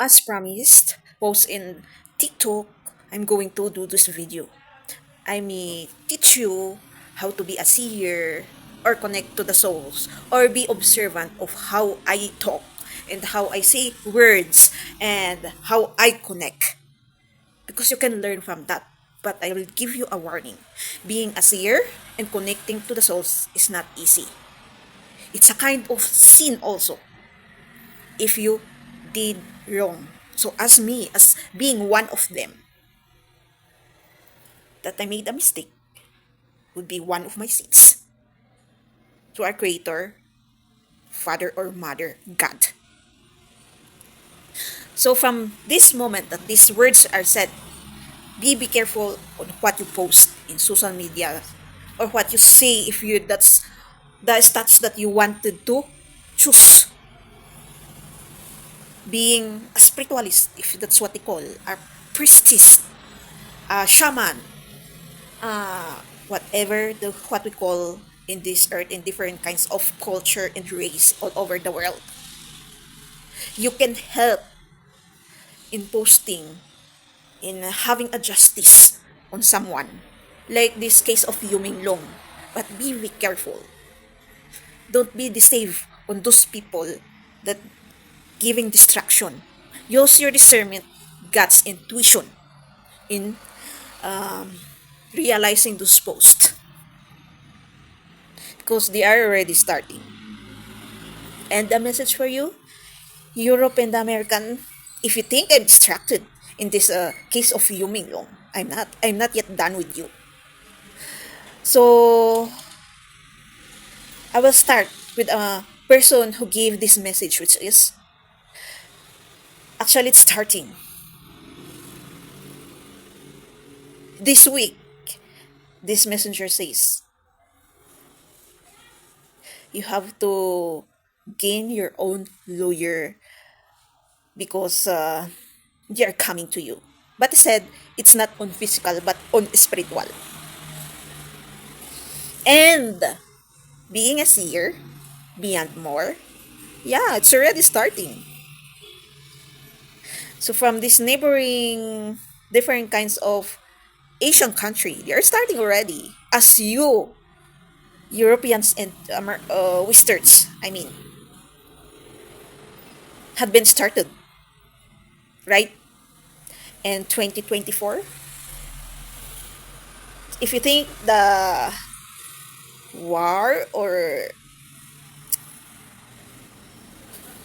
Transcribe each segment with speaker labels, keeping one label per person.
Speaker 1: As promised, post in TikTok, I'm going to do this video. I may teach you how to be a seer or connect to the souls or be observant of how I talk and how I say words and how I connect because you can learn from that. But I will give you a warning. Being a seer and connecting to the souls is not easy. It's a kind of sin also if you did wrong. So as me, as being one of them, that I made a mistake would be one of my sins to our Creator, Father or Mother, God. So from this moment that these words are said, be careful on what you post in social media or what you say if you that's the stats that you wanted to choose. Being a spiritualist, if that's what they call, a priestess, a shaman, whatever the what we call in this earth in different kinds of culture and race all over the world. You can help in posting, in having a justice on someone. Like this case of Yu Menglong. But be very careful. Don't be deceived on those people that giving distraction. Use your discernment, God's intuition in realizing those posts because they are already starting. And the message for you, Europe and the American, if you think I'm distracted in this case of Yu Minglong, I'm not. I'm not yet done with you. So I will start with a person who gave this message, which is actually it's starting this week. This messenger says you have to gain your own lawyer because they are coming to you. But he said it's not on physical but on spiritual. And being a seer, beyond more, yeah, it's already starting. So from this neighboring different kinds of Asian country, they are starting already. As you, Europeans and Westerns, I mean, have been started, right? And 2024, if you think the war or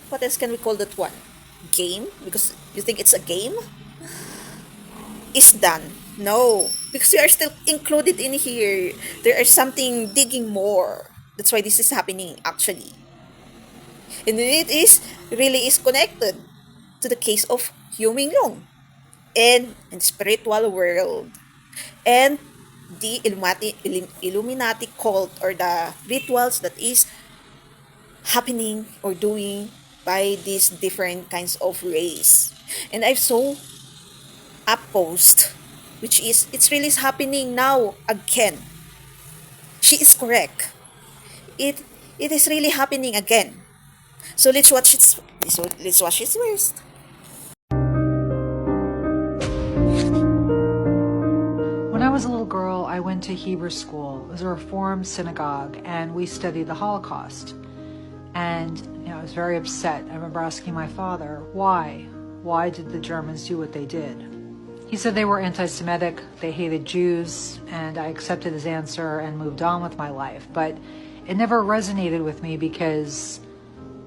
Speaker 1: what else can we call that one? Game? Because you think it's a game? Is done. No, because you are still included in here. There is something digging more. That's why this is happening actually. And it is really is connected to the case of Yu Minglong and in spiritual world and the Illuminati cult or the rituals that is happening or doing by these different kinds of race. And I saw a post which is it's really happening now again. She is correct. It it is really happening again. So let's watch it first.
Speaker 2: When I was a little girl, I went to Hebrew school. It was a Reform synagogue, and we studied the Holocaust. And I was very upset. I remember asking my father, why? Why did the Germans do what they did? He said they were anti-Semitic, they hated Jews, and I accepted his answer and moved on with my life. But it never resonated with me because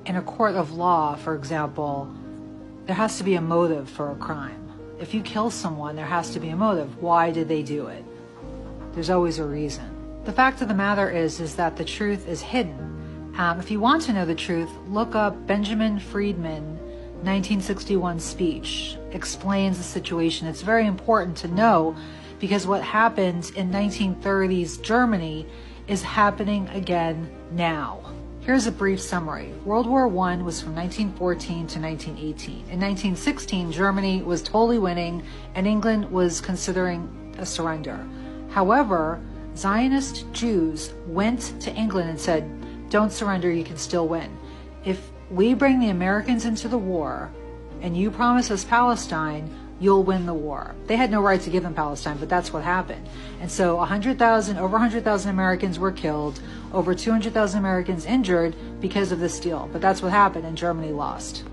Speaker 2: in a court of law, for example, there has to be a motive for a crime. If you kill someone, there has to be a motive. Why did they do it? There's always a reason. The fact of the matter is that the truth is hidden. If you want to know the truth, look up Benjamin Friedman 1961 speech. Explains the situation. It's very important to know because what happened in 1930s Germany is happening again now. Here's a brief summary. World War I was from 1914 to 1918. In 1916, Germany was totally winning and England was considering a surrender. However, Zionist Jews went to England and said, don't surrender, you can still win. If we bring the Americans into the war and you promise us Palestine, you'll win the war. They had no right to give them Palestine, but that's what happened. And so over 100,000 Americans were killed, over 200,000 Americans injured because of this deal. But that's what happened, and Germany lost.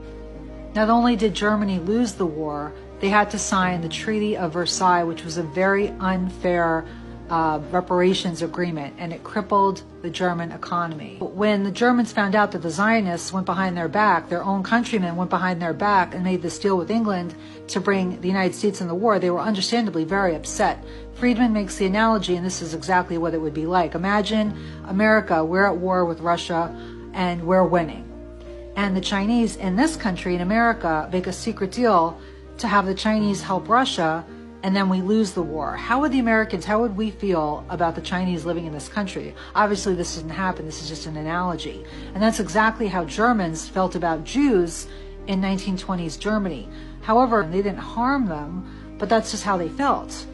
Speaker 2: Not only did Germany lose the war, they had to sign the Treaty of Versailles, which was a very unfair reparations agreement, and it crippled the German economy. When the Germans found out that the Zionists went behind their back, their own countrymen went behind their back and made this deal with England to bring the United States in the war, they were understandably very upset. Friedman makes the analogy, and this is exactly what it would be like. Imagine America, we're at war with Russia, and we're winning. And the Chinese in this country, in America, make a secret deal to have the Chinese help Russia, and then we lose the war. How would the Americans, how would we feel about the Chinese living in this country? Obviously, this didn't happen. This is just an analogy. And that's exactly how Germans felt about Jews in 1920s Germany. However, they didn't harm them, but that's just how they felt.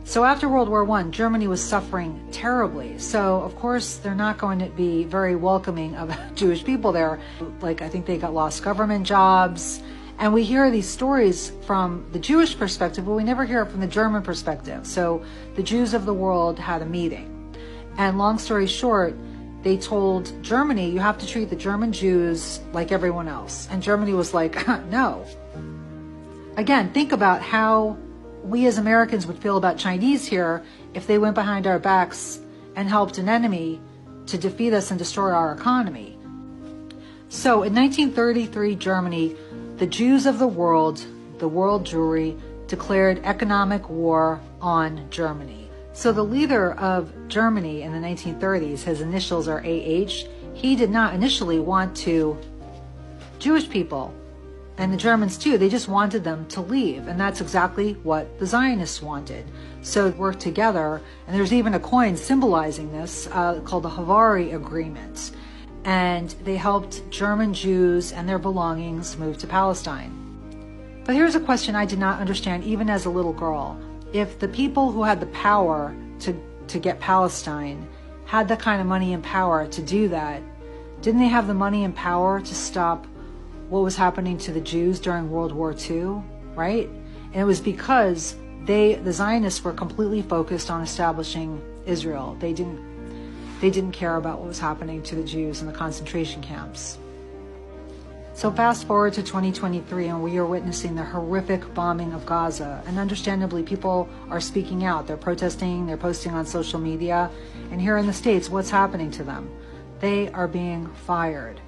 Speaker 2: So after World War I, Germany was suffering terribly. So, of course, they're not going to be very welcoming of Jewish people there. Like, I think they got lost government jobs. And we hear these stories from the Jewish perspective, but we never hear it from the German perspective. So the Jews of the world had a meeting. And long story short, they told Germany, you have to treat the German Jews like everyone else. And Germany was like, no. Again, think about how we as Americans would feel about Chinese here if they went behind our backs and helped an enemy to defeat us and destroy our economy. So in 1933, Germany, the Jews of the world Jewry, declared economic war on Germany. So the leader of Germany in the 1930s, his initials are AH, he did not initially want to Jewish people, and the Germans too, they just wanted them to leave. And that's exactly what the Zionists wanted. So they worked together, and there's even a coin symbolizing this called the Havari Agreement. And they helped German Jews and their belongings move to Palestine. But here's a question I did not understand even as a little girl. If the people who had the power to get Palestine had the kind of money and power to do that, didn't they have the money and power to stop what was happening to the Jews during World War II, right? And it was because the Zionists were completely focused on establishing Israel. They didn't care about what was happening to the Jews in the concentration camps. So fast forward to 2023, and we are witnessing the horrific bombing of Gaza. And understandably, people are speaking out. They're protesting, they're posting on social media. And here in the States, what's happening to them? They are being fired.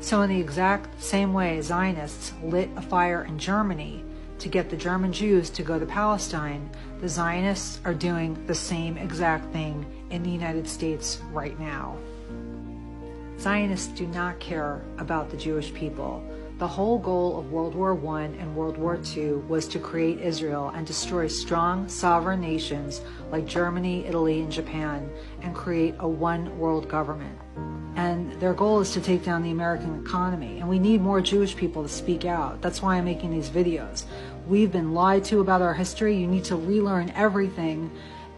Speaker 2: So in the exact same way Zionists lit a fire in Germany to get the German Jews to go to Palestine, the Zionists are doing the same exact thing in the United States right now. Zionists do not care about the Jewish people. The whole goal of World War I and World War II was to create Israel and destroy strong sovereign nations like Germany, Italy, and Japan, and create a one world government. And their goal is to take down the American economy. And we need more Jewish people to speak out. That's why I'm making these videos. We've been lied to about our history. You need to relearn everything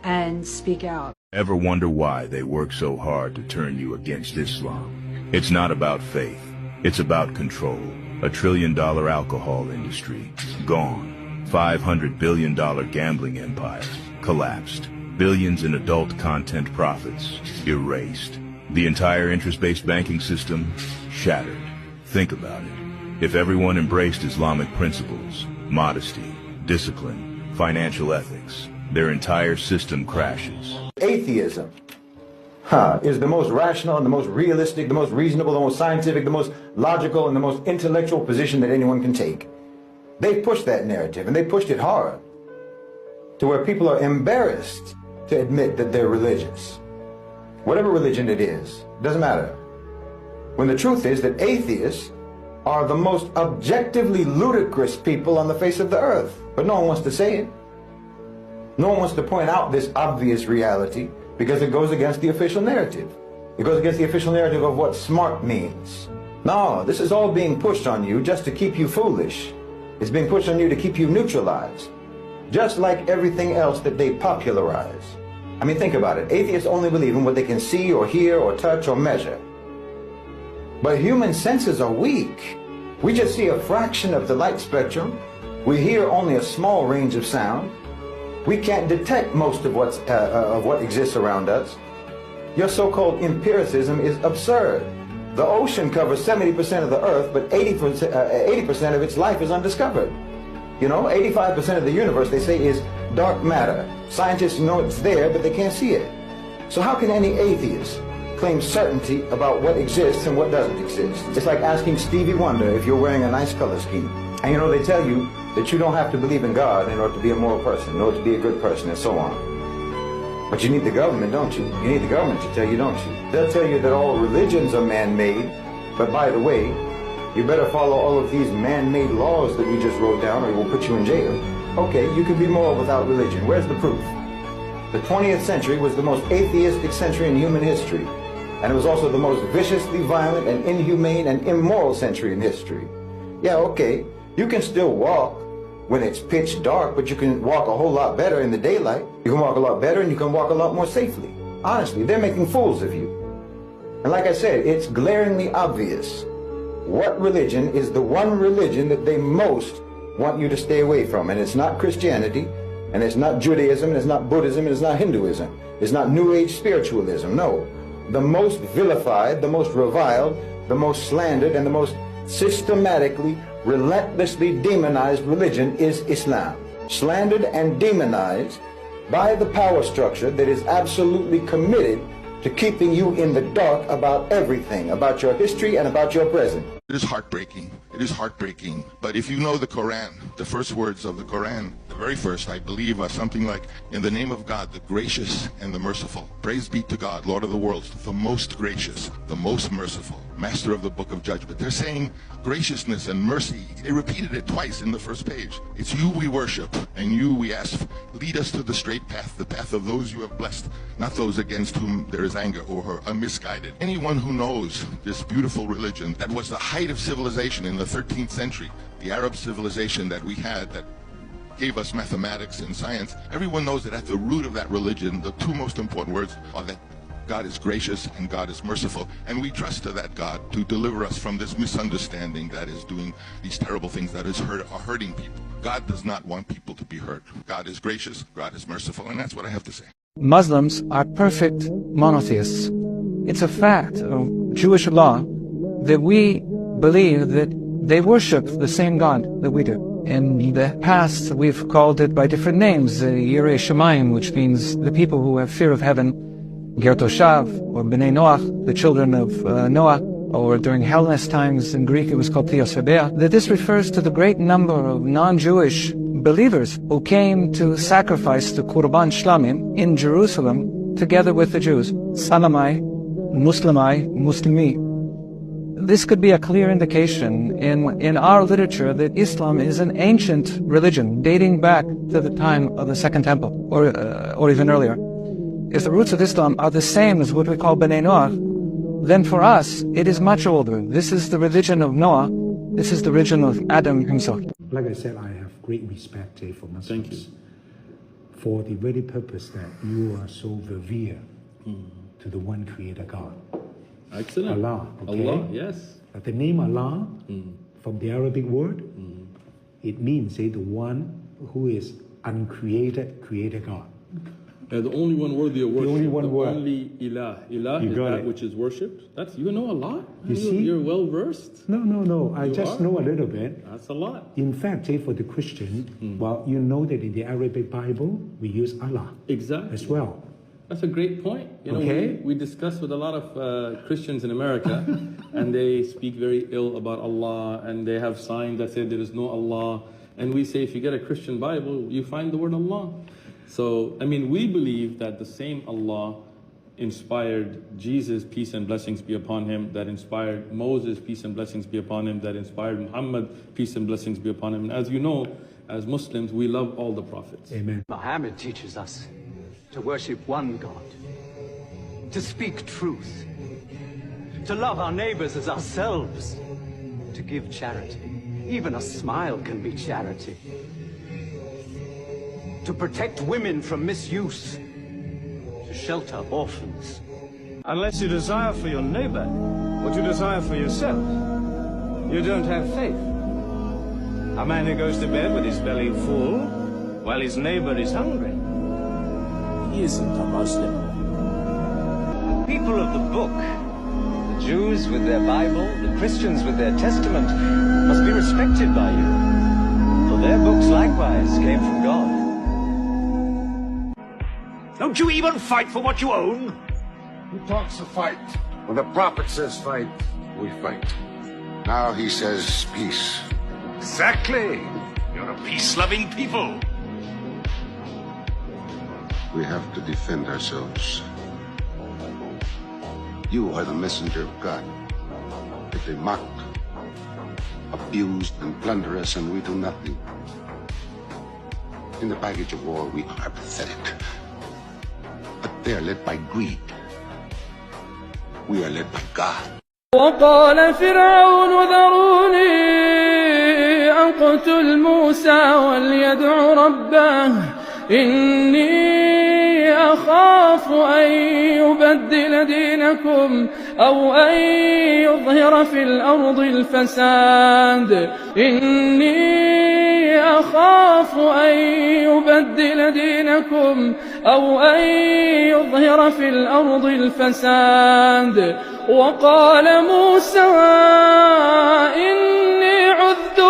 Speaker 2: and speak out.
Speaker 3: Ever wonder why they work so hard to turn you against Islam? It's not about faith. It's about control. $1 trillion alcohol industry, gone. $500 billion gambling empire, collapsed. Billions in adult content profits, erased. The entire interest-based banking system, shattered. Think about it. If everyone embraced Islamic principles, modesty, discipline, financial ethics, their entire system crashes.
Speaker 4: Atheism is the most rational and the most realistic, the most reasonable, the most scientific, the most logical, and the most intellectual position that anyone can take. They've pushed that narrative, and they pushed it hard to where people are embarrassed to admit that they're religious. Whatever religion it is, doesn't matter. When the truth is that atheists are the most objectively ludicrous people on the face of the earth. But no one wants to say it. No one wants to point out this obvious reality because it goes against the official narrative. It goes against the official narrative of what smart means. No, this is all being pushed on you just to keep you foolish. It's being pushed on you to keep you neutralized. Just like everything else that they popularize. I mean, think about it. Atheists only believe in what they can see or hear or touch or measure. But human senses are weak. We just see a fraction of the light spectrum. We hear only a small range of sound. We can't detect most of what exists around us. Your so-called empiricism is absurd. The ocean covers 70% of the earth, but 80% of its life is undiscovered. You know, 85% of the universe, they say, is dark matter. Scientists know it's there, but they can't see it. So how can any atheist claim certainty about what exists and what doesn't exist? It's like asking Stevie Wonder if you're wearing a nice color scheme. And you know, they tell you that you don't have to believe in God in order to be a moral person, in order to be a good person, and so on. But you need the government, don't you? You need the government to tell you, don't you? They'll tell you that all religions are man-made, but by the way, you better follow all of these man-made laws that we just wrote down or we'll put you in jail. Okay, you can be moral without religion. Where's the proof? The 20th century was the most atheistic century in human history, and it was also the most viciously violent and inhumane and immoral century in history. Yeah, okay, you can still walk when it's pitch dark, but you can walk a whole lot better in the daylight. You can walk a lot better and you can walk a lot more safely. Honestly, they're making fools of you. And like I said, it's glaringly obvious what religion is the one religion that they most want you to stay away from. And it's not Christianity, and it's not Judaism, and it's not Buddhism, and it's not Hinduism. It's not New Age spiritualism, no. The most vilified, the most reviled, the most slandered, and the most systematically, relentlessly demonized religion is Islam. Slandered and demonized by the power structure that is absolutely committed to keeping you in the dark about everything, about your history and about your present.
Speaker 5: It is heartbreaking. It is heartbreaking. But if you know the Quran, the first words of the Quran, the very first, I believe, are something like, in the name of God, the gracious and the merciful. Praise be to God, Lord of the worlds, the most gracious, the most merciful, master of the book of judgment. They're saying graciousness and mercy. They repeated it twice in the first page. It's you we worship, and you we ask, lead us to the straight path, the path of those you have blessed, not those against whom there is anger or are misguided. Anyone who knows this beautiful religion that was the height of civilization in the 13th century, the Arab civilization that we had that gave us mathematics and science, everyone knows that at the root of that religion, the two most important words are that God is gracious and God is merciful. And we trust to that God to deliver us from this misunderstanding that is doing these terrible things that are hurting people. God does not want people to be hurt. God is gracious, God is merciful, and that's what I have to say.
Speaker 6: Muslims are perfect monotheists. It's a fact of Jewish law that we believe that they worship the same God that we do. In the past, we've called it by different names, Yirei Shamayim, which means the people who have fear of heaven, Ger Toshav, or Bnei Noach, the children of Noah, or during Hellenist times in Greek it was called Theos Hebea, that this refers to the great number of non-Jewish believers who came to sacrifice the Qurban Shlamim in Jerusalem together with the Jews. Salamai, Muslimai, Muslimi. This could be a clear indication in our literature that Islam is an ancient religion dating back to the time of the Second Temple, or even earlier. If the roots of Islam are the same as what we call Bnei Noach, then for us it is much older. This is the religion of Noah. This is the religion of Adam himself.
Speaker 7: Like I said, I have great respect for Muslims. For the very purpose that you are so revere to the one creator God.
Speaker 8: Excellent.
Speaker 7: Allah, okay?
Speaker 8: Allah, yes.
Speaker 7: But the name Allah, from the Arabic word, it means the one who is uncreated, created God.
Speaker 8: The only one worthy of worship.
Speaker 7: The only one word.
Speaker 8: Only ilah. Ilah is that which is worshipped. That's, you know Allah.
Speaker 7: You see?
Speaker 8: You're well versed.
Speaker 7: No. I just know a little bit.
Speaker 8: That's a lot.
Speaker 7: In fact, for the Christian, well, you know that in the Arabic Bible, we use Allah.
Speaker 8: Exactly.
Speaker 7: As well.
Speaker 8: That's a great point. You know, we discuss with a lot of Christians in America, and they speak very ill about Allah, and they have signs that say there is no Allah. And we say if you get a Christian Bible, you find the word Allah. So, I mean, we believe that the same Allah inspired Jesus, peace and blessings be upon him, that inspired Moses, peace and blessings be upon him, that inspired Muhammad, peace and blessings be upon him. And as you know, as Muslims, we love all the prophets.
Speaker 7: Amen.
Speaker 9: Muhammad teaches us to worship one God, to speak truth, to love our neighbors as ourselves, to give charity. Even a smile can be charity. To protect women from misuse, to shelter orphans.
Speaker 10: Unless you desire for your neighbor what you desire for yourself, You don't have faith. A man who goes to bed with his belly full while his neighbor is hungry. He isn't a Muslim.
Speaker 9: The people of the book, the Jews with their Bible, the Christians with their Testament, must be respected by you. For their books likewise came from God.
Speaker 10: Don't you even fight for what you own?
Speaker 11: Who talks of fight? When the prophet says fight, we fight. Now he says peace.
Speaker 10: Exactly. You're a peace-loving people.
Speaker 11: We have to defend ourselves. You are the messenger of God. If they mock, abuse, and plunder us, and we do nothing. In the baggage of war, we are pathetic. But they are led by greed. We are led by God.
Speaker 12: وقال فرعون ذروني أقتل موسى وليدع ربه إني أخاف أن يبدل دينكم أو أن يظهر في الأرض الفساد إني أخاف أن يبدل دينكم أو أن يظهر في الأرض الفساد وقال موسى إني عذت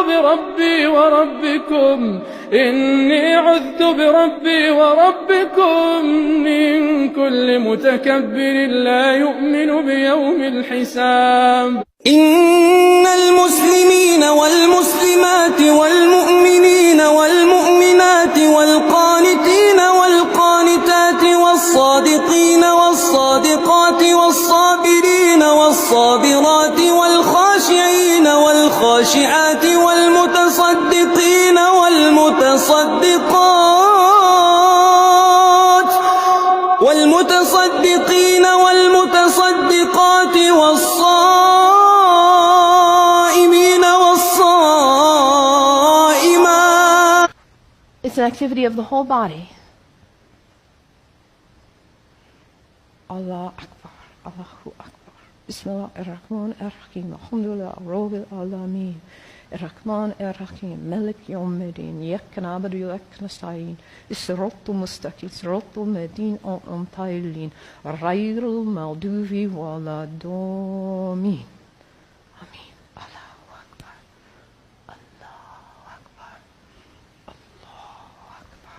Speaker 12: بربي وربكم من كل متكبر لا يؤمن بيوم الحساب
Speaker 13: إن المسلمين والمسلمات والمؤمنين والمؤمنات والقانتين والقانتات والصادقين والصادقات والصابرين والصابرات والخاشعين والخاشعات والمتصدقين والمتصدقات والصائمين والصائمات.
Speaker 14: It's an activity of the whole body. Allah Akbar, Allahu Akbar. Bismillah ar-Rahman ar-Rahim. Alhamdulillah Rabbil Alameen. الرحمن الرحيم ملك يوم الدين إياك نعبد وإياك نستعين الصراط المستقيم صراط الذين أنعمت عليهم غير المغضوب ولا الضالين. آمين. الله أكبر الله أكبر الله أكبر.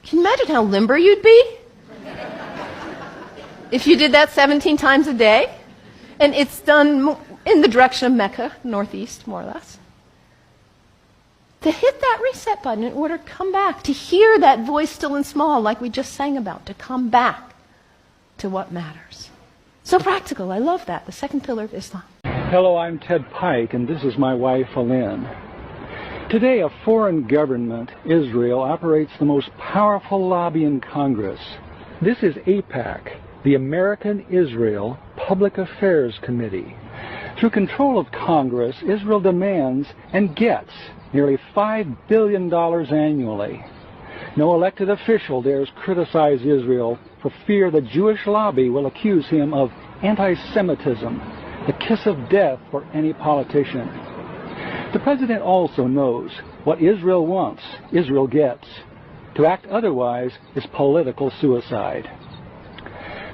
Speaker 14: Can you imagine how limber you'd be? If you did that 17 times a day? And it's done in the direction of Mecca, northeast, more or less. To hit that reset button in order to come back, to hear that voice still and small like we just sang about, to come back to what matters. So practical, I love that, the second pillar of Islam.
Speaker 15: Hello, I'm Ted Pike, and this is my wife, Alin. Today, a foreign government, Israel, operates the most powerful lobby in Congress. This is AIPAC, the American Israel Public Affairs Committee. Through control of Congress, Israel demands and gets nearly $5 billion annually. No elected official dares criticize Israel for fear the Jewish lobby will accuse him of anti-Semitism, the kiss of death for any politician. The president also knows what Israel wants, Israel gets. To act otherwise is political suicide.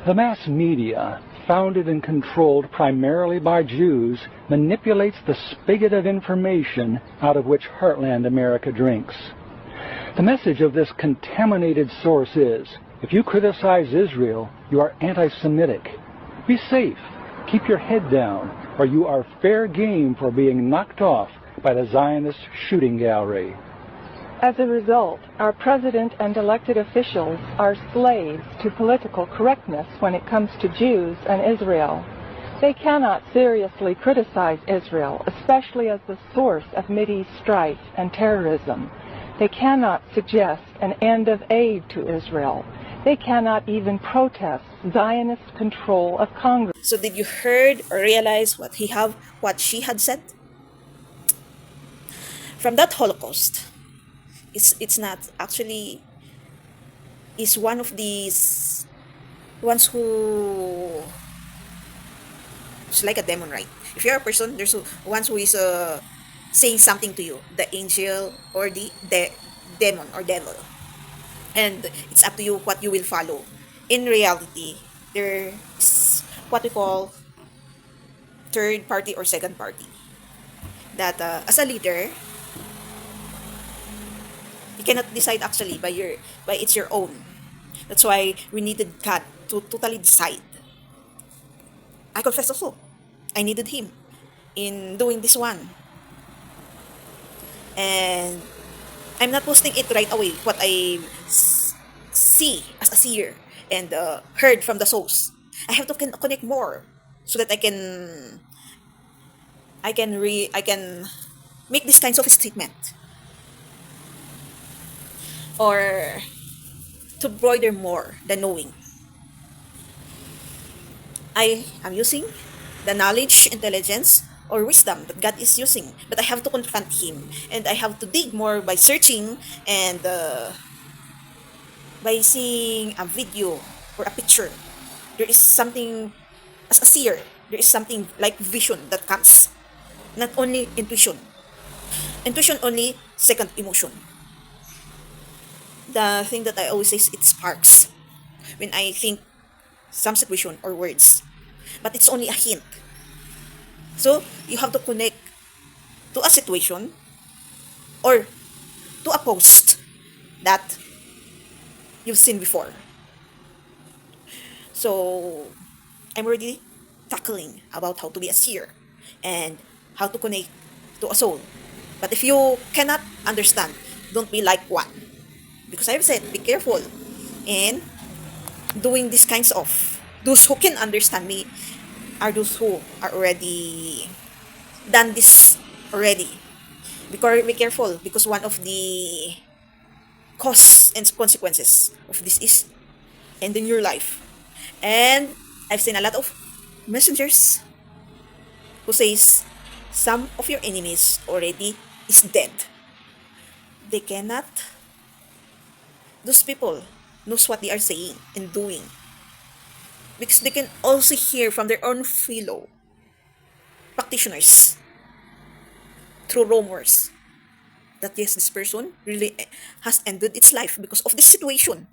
Speaker 15: The mass media, founded and controlled primarily by Jews, manipulates the spigot of information out of which heartland America drinks. The message of this contaminated source is, if you criticize Israel, you are anti-Semitic. Be safe, keep your head down, or you are fair game for being knocked off by the Zionist shooting gallery.
Speaker 16: As a result, our president and elected officials are slaves to political correctness when it comes to Jews and Israel. They cannot seriously criticize Israel, especially as the source of Mideast strife and terrorism. They cannot suggest an end of aid to Israel. They cannot even protest Zionist control of Congress.
Speaker 1: So did you heard or realize what she had said? From that Holocaust, it's not actually is one of these ones who it's like a demon, right? If you're a person, there's ones who is saying something to you, the angel or the demon or devil, and it's up to you what you will follow. In reality, there's what we call third party or second party. That as a leader, you cannot decide actually by it's your own. That's why we needed God to totally decide. I confess also, I needed Him in doing this one, and I'm not posting it right away. What I see as a seer and heard from the souls, I have to connect more so that I can make these kinds of statement or to broaden more the knowing. I am using the knowledge, intelligence, or wisdom that God is using, but I have to confront Him, and I have to dig more by searching and by seeing a video or a picture. There is something as a seer. There is something like vision that comes, not only intuition. Intuition only second emotion. The thing that I always say is it sparks when I think some situation or words, but it's only a hint. So you have to connect to a situation or to a post that you've seen before. So I'm already tackling about how to be a seer and how to connect to a soul. But if you cannot understand, don't be like one. Because I've said, be careful in doing these kinds of. Those who can understand me are those who are already done this already. Be careful because one of the cause and consequences of this is ending your life. And I've seen a lot of messengers who says some of your enemies already is dead. They cannot. Those people knows what they are saying and doing because they can also hear from their own fellow practitioners through rumors that yes, this person really has ended its life because of this situation.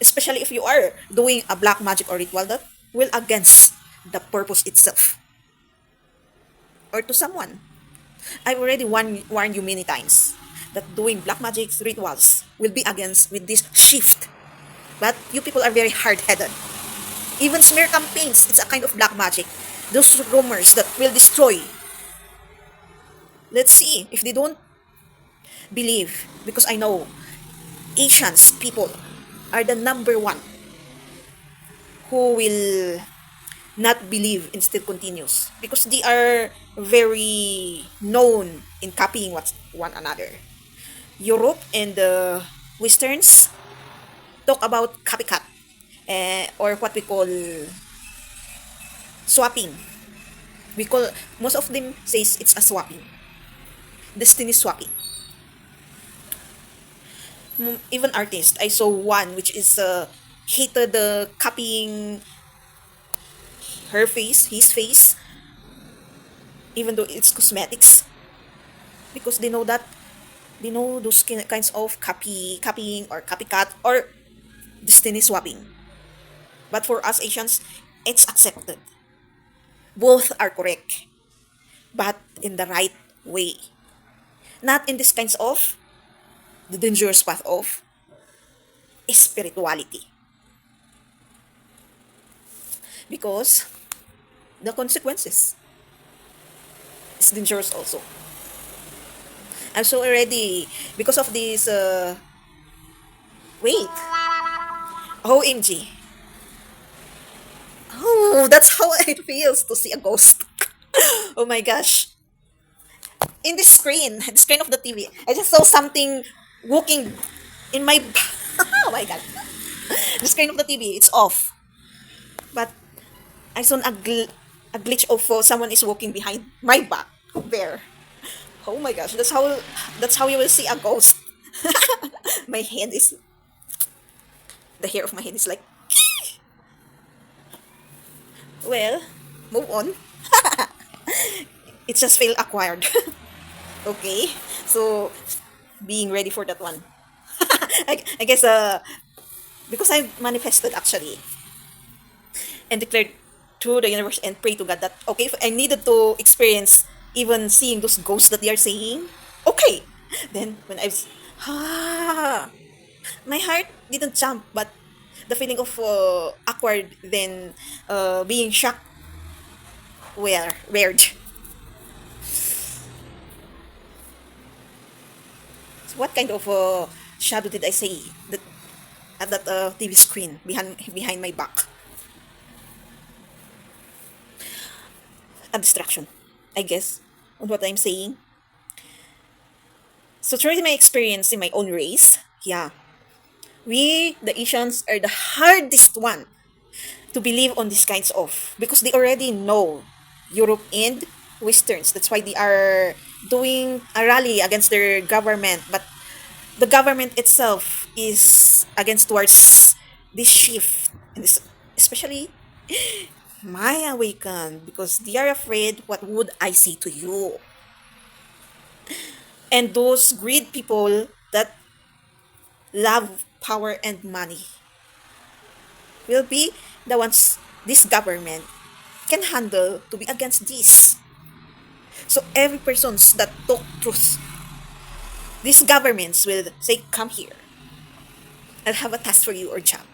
Speaker 1: Especially if you are doing a black magic or ritual that will against the purpose itself. Or to someone. I've already warned you many times that doing black magic rituals will be against with this shift. But you people are very hard-headed. Even smear campaigns, it's a kind of black magic. Those rumors that will destroy. Let's see if they don't believe. Because I know Asians people are the number one who will not believe and still continues. Because they are very known in copying one another. Europe and the Westerns talk about copycat or what we call swapping. We call most of them says it's a swapping, destiny swapping. Even artists, I saw one which is hated the copying her face, his face, even though it's cosmetics, because they know those kinds of copying or copycat or destiny swapping. But for us Asians, it's accepted. Both are correct, but in the right way. Not in this kinds of the dangerous path of spirituality. Because the consequences is dangerous also. I'm so already, because of this, wait, OMG. Oh, that's how it feels to see a ghost. Oh my gosh. In this screen of the TV, I just saw something walking in my oh my god, the screen of the TV, it's off. But I saw a glitch of someone is walking behind my back there. Oh my gosh, that's how you will see a ghost. My head is the hair of my head is like, well, move on. It just feel acquired. Okay, so being ready for that one. I guess because I manifested actually and declared to the universe and pray to God that okay, if I needed to experience even seeing those ghosts that they are saying, okay. Then when I was my heart didn't jump, but the feeling of awkward, then being shocked, well, weird. So what kind of shadow did I say that at that TV screen behind my back? A distraction, I guess, on what I'm saying. So through my experience in my own race, yeah, we the Asians are the hardest one to believe on these kinds of because they already know Europe and Westerns. That's why they are doing a rally against their government, but the government itself is against towards this shift, and this, especially my awaken because they are afraid what would I say to you, and those greed people that love power and money will be the ones this government can handle to be against this. So every persons that talk truth, these governments will say, come here. I'll have a task for you or job.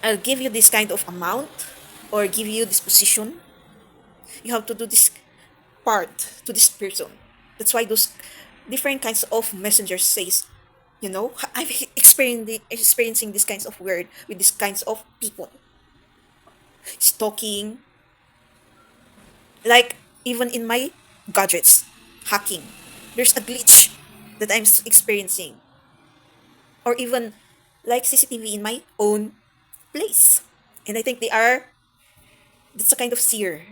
Speaker 1: I'll give you this kind of amount or give you this position. You have to do this part to this person. That's why those different kinds of messengers says, I'm experiencing these kinds of word with these kinds of people. Stalking, like even in my gadgets, hacking, there's a glitch that I'm experiencing. Or even like CCTV in my own place. And I think that's a kind of seer.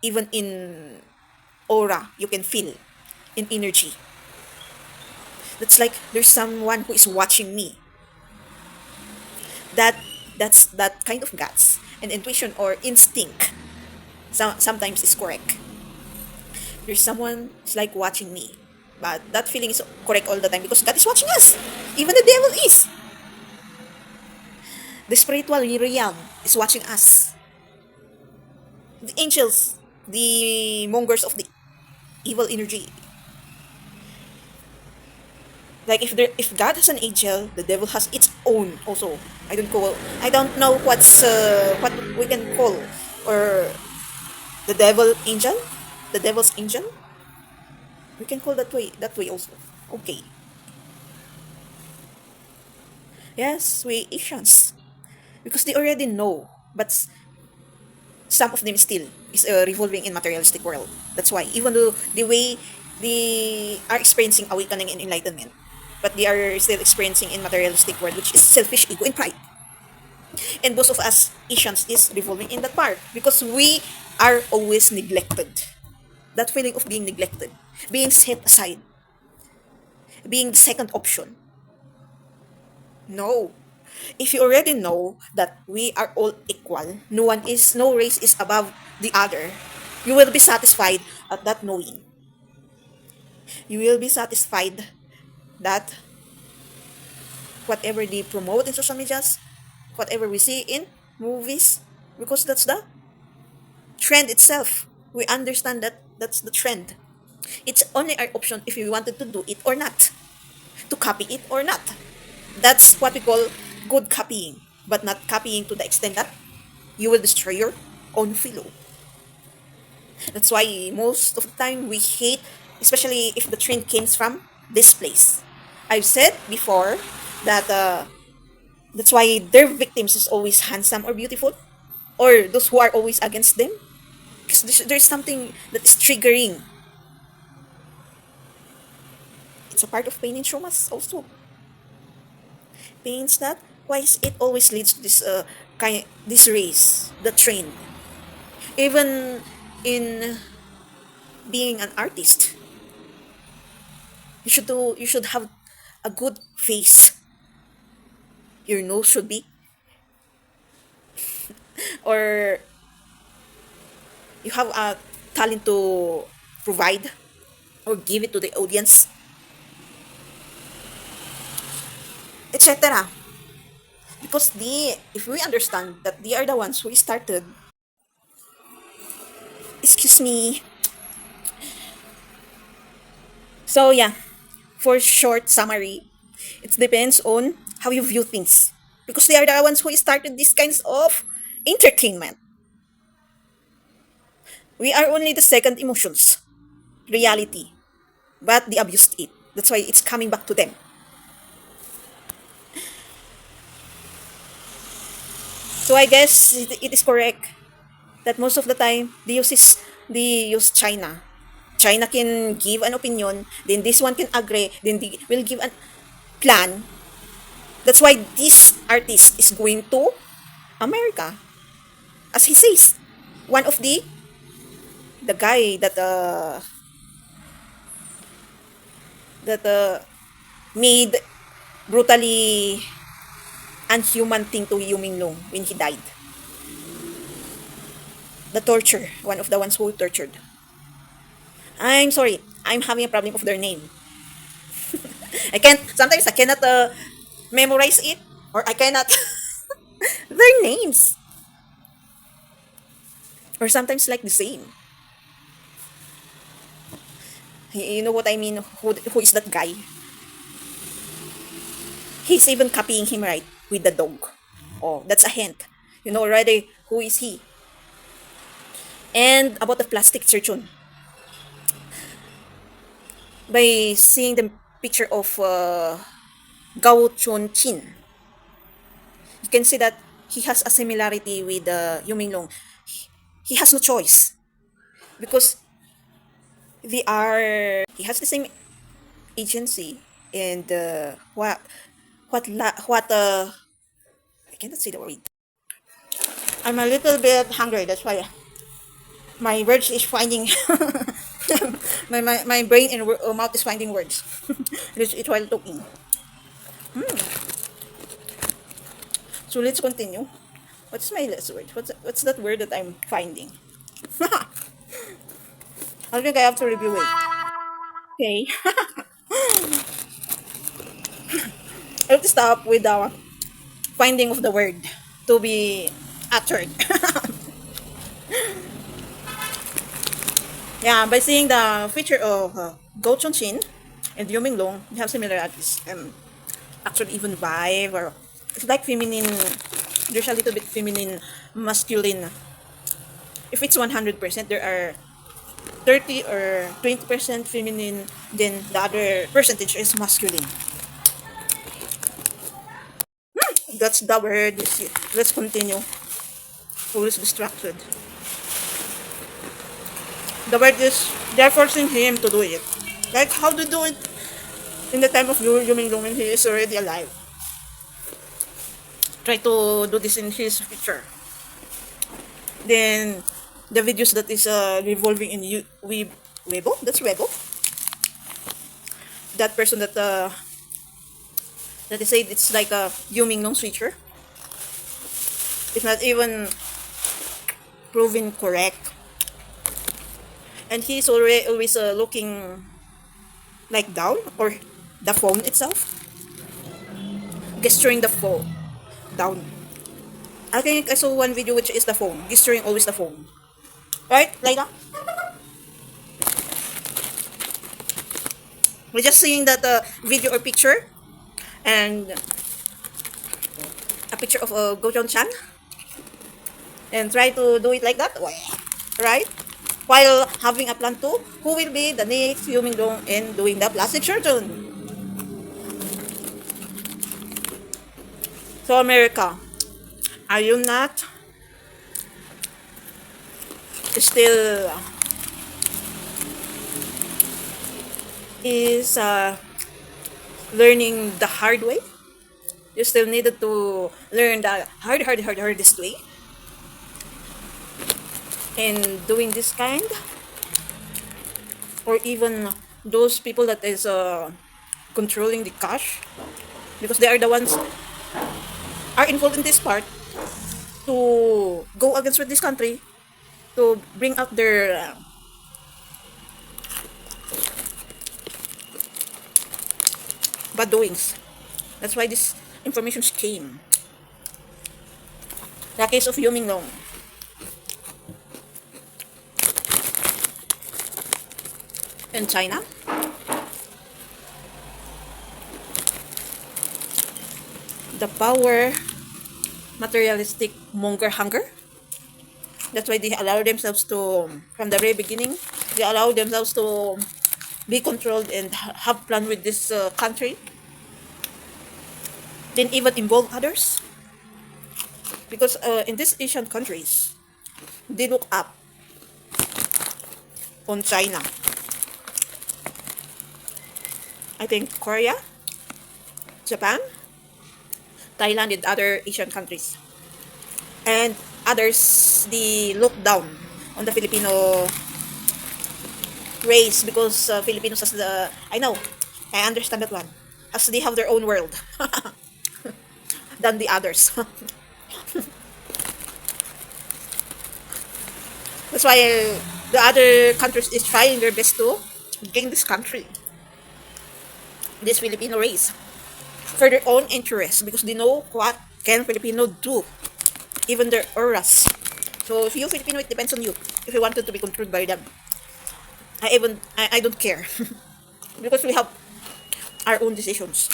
Speaker 1: Even in aura, you can feel in energy. That's like there's someone who is watching me. That's that kind of guts and intuition or instinct. Sometimes is correct. There's someone is like watching me, but that feeling is correct all the time because God is watching us. Even the devil is. The spiritual realm is watching us. The angels, the mongers of the evil energy. Like if God has an angel, the devil has its own also. I don't know what we can call or the devil angel, the devil's angel. We can call that way also. Okay. Yes, we Asians because they already know, but some of them still is revolving in materialistic world. That's why even though the way they are experiencing awakening and enlightenment, but they are still experiencing in materialistic world, which is selfish ego and pride. And most of us Asians is revolving in that part because we are always neglected. That feeling of being neglected, being set aside, being the second option. No. If you already know that we are all equal, no race is above the other, you will be satisfied at that knowing. You will be satisfied that whatever they promote in social medias, whatever we see in movies, because that's the trend itself. We understand that that's the trend. It's only our option if we wanted to do it or not, to copy it or not. That's what we call good copying, but not copying to the extent that you will destroy your own fellow. That's why most of the time we hate, especially if the trend comes from this place. I've said before that that's why their victims is always handsome or beautiful, or those who are always against them, because there's something that is triggering. It's a part of pain and traumas also. paints that? Why is it always leads to this race, the train? Even in being an artist, you should have a good face. Your nose should be, or you have a talent to provide or give it to the audience, etc. Because if we understand that they are the ones who started, excuse me. So yeah, for short summary, it depends on how you view things. Because they are the ones who started these kinds of entertainment. We are only the second emotions, reality, but they abused it. That's why it's coming back to them. So I guess it is correct that most of the time they use China. China can give an opinion, then this one can agree, then they will give a plan. That's why this artist is going to America. As he says, one of the guy that made brutally unhuman thing to Yu Menglong when he died. The torture, one of the ones who tortured. I'm sorry, I'm having a problem of their name. Sometimes I cannot memorize it, or I cannot, their names. Or sometimes like the same. You know what I mean? Who is that guy? He's even copying him, right? With the dog. Oh, that's a hint. You know already who is he. And about the plastic surgeon. By seeing the picture of Gao Chun Chin, you can see that he has a similarity with Yu Menglong. He has no choice because he has the same agency, and I cannot say the word. I'm a little bit hungry, that's why my words is finding my brain and mouth is finding words. It's while talking. So let's continue. What's my last word? What's that word that I'm finding? I think I have to review it. Okay. I have to stop with the finding of the word to be uttered. Yeah, by seeing the feature of Go Chun Chin and Yu Menglong, they have similarities. Actually, even vibe, or it's like feminine. There's a little bit feminine, masculine. If it's 100%, there are 30 or 20% feminine, then the other percentage is masculine. That's the word. Let's continue. Who is distracted? The word is they're forcing him to do it. Like how to do it in the time of Yu Menglong when he is already alive. Try to do this in his picture. Then the videos that is revolving in Weibo. That's Weibo. That person that they say it's like a Yu Menglong switcher. It's not even proven correct. And he's always looking like down, or the phone itself, gesturing the phone down. I think I saw one video which is the phone, gesturing always the phone. Right, Laila? We're just seeing that video or picture, and a picture of Gojon Chan, and try to do it like that, right? While having a plan to who will be the next Yu Menglong in doing the plastic surgeon. So America, are you not still is learning the hard way? You still needed to learn the hardest way in doing this kind, or even those people that is controlling the cash, because they are the ones are involved in this part to go against with this country to bring out their bad doings. That's why this information came. The case of Yu Menglong. In China. The power, materialistic monger hunger. That's why they allow themselves to, from the very beginning, they allow themselves to be controlled and have plan with this country. Then even involve others. Because in these Asian countries, they look up on China. I think Korea, Japan, Thailand, and other Asian countries. And others, they look down on the Filipino race because Filipinos has the, I understand that one, as they have their own world than the others. That's why the other countries is trying their best to gain this country, this Filipino race, for their own interest, because they know what can Filipino do, even their auras. So if you Filipino, it depends on you. If you wanted to be controlled by them, I don't care, because we have our own decisions.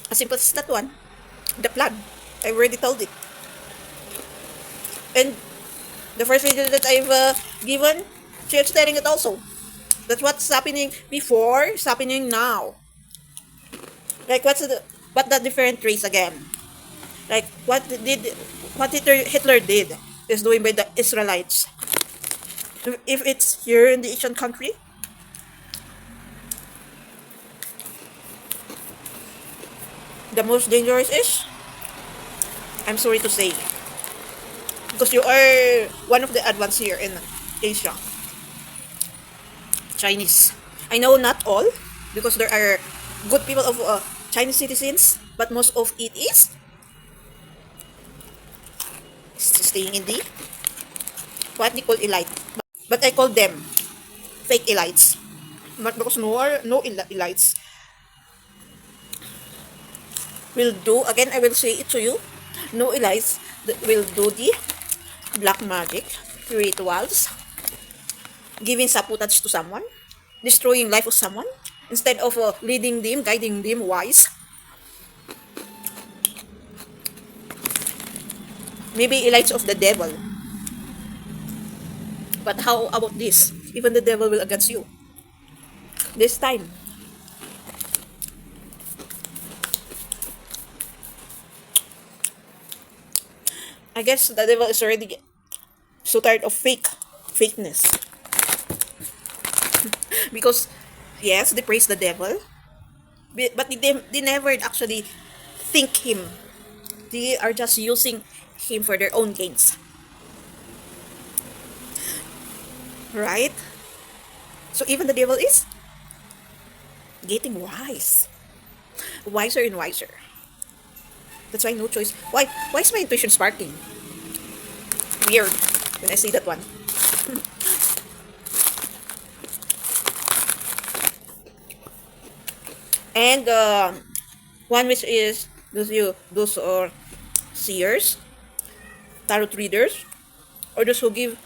Speaker 1: As simple as that one, the plan. I already told it. And the first video that I've given, she's telling it also. That's what's happening before is happening now. Like what the different race again? Like what Hitler did is doing by the Israelites. If it's here in the Asian country, the most dangerous is, I'm sorry to say, because you are one of the advanced here in Asia, Chinese. I know not all, because there are good people of Chinese citizens, but most of it is staying in the what they call elite. But I call them fake elites. Not because no elites will do, again I will say it to you, no elites that will do the black magic, rituals, giving sabotage to someone, destroying life of someone, instead of leading them, guiding them wise. Maybe elites of the devil. But how about this? Even the devil will against you. This time. I guess the devil is already so tired of fakeness. Because, yes, they praise the devil, but they never actually think him. They are just using him for their own gains. Right? So even the devil is getting wise. Wiser and wiser. That's why no choice. Why is my intuition sparking? Weird when I see that one. And one which is those are seers, tarot readers, or those who give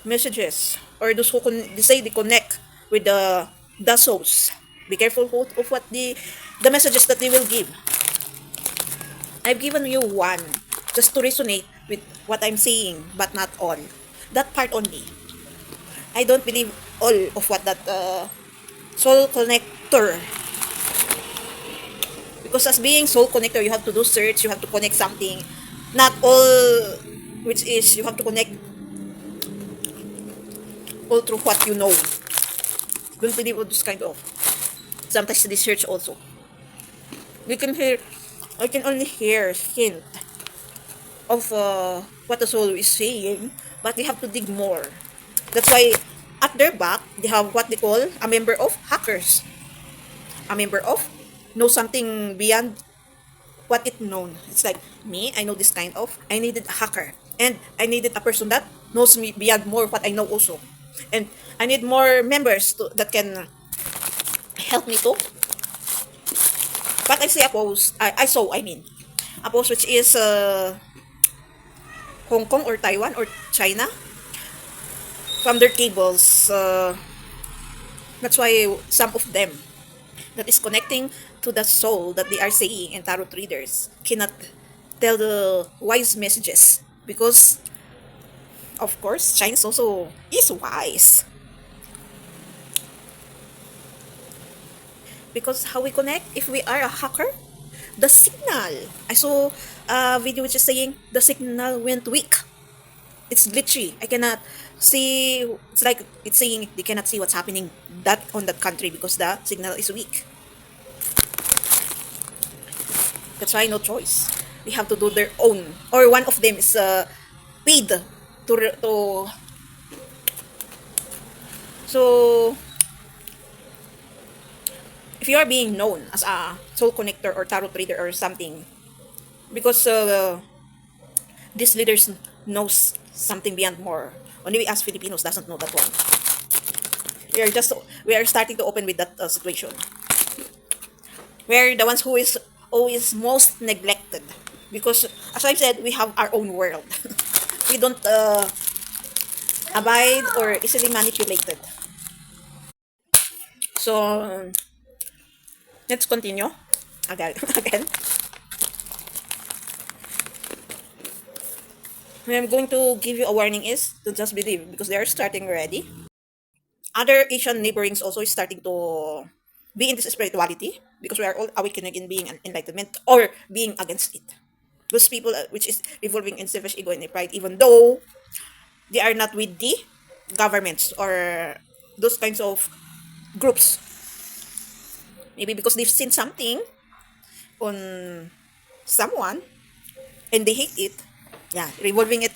Speaker 1: messages, or those who they say they connect with the souls. Be careful of what the messages that they will give. I've given you one just to resonate with what I'm saying, but not all. That part only. I don't believe all of what that soul connector. Because as being soul connector, you have to do search, you have to connect something. Not all, which is you have to connect all through what you know. Don't believe all this kind of sometimes research also. You can hear, I can only hear hint of what the soul is saying, but they have to dig more. That's why at their back they have what they call a member of hackers, a member of know something beyond what it known. It's like me, I know this kind of. I needed a hacker, and I needed a person that knows me beyond more what I know also, and I need more members that can help me to. But I say a post. I saw. I mean, a post which is Hong Kong or Taiwan or China from their cables. That's why some of them that is connecting to the soul that they are saying, and tarot readers cannot tell the wise messages because, of course, China also is wise. Because how we connect if we are a hacker? The signal. I saw a video which is saying the signal went weak. It's glitchy. I cannot see. It's like it's saying they cannot see what's happening that on that country because the signal is weak. That's why no choice. They have to do their own. Or one of them is paid to. So if you are being known as a soul connector or tarot reader or something, because these leaders knows something beyond more. Only we as Filipinos doesn't know that one. We are starting to open with that situation. We're the ones who is always most neglected because, as I've said, we have our own world. We don't abide or easily manipulated. So let's continue again. Again. What I'm going to give you a warning is to just believe because they are starting already. Other Asian neighborings also is starting to be in this spirituality because we are all awakening in being an enlightenment or being against it. Those people which is revolving in selfish ego and pride, even though they are not with the governments or those kinds of groups. Maybe because they've seen something on someone and they hate it. Yeah, revolving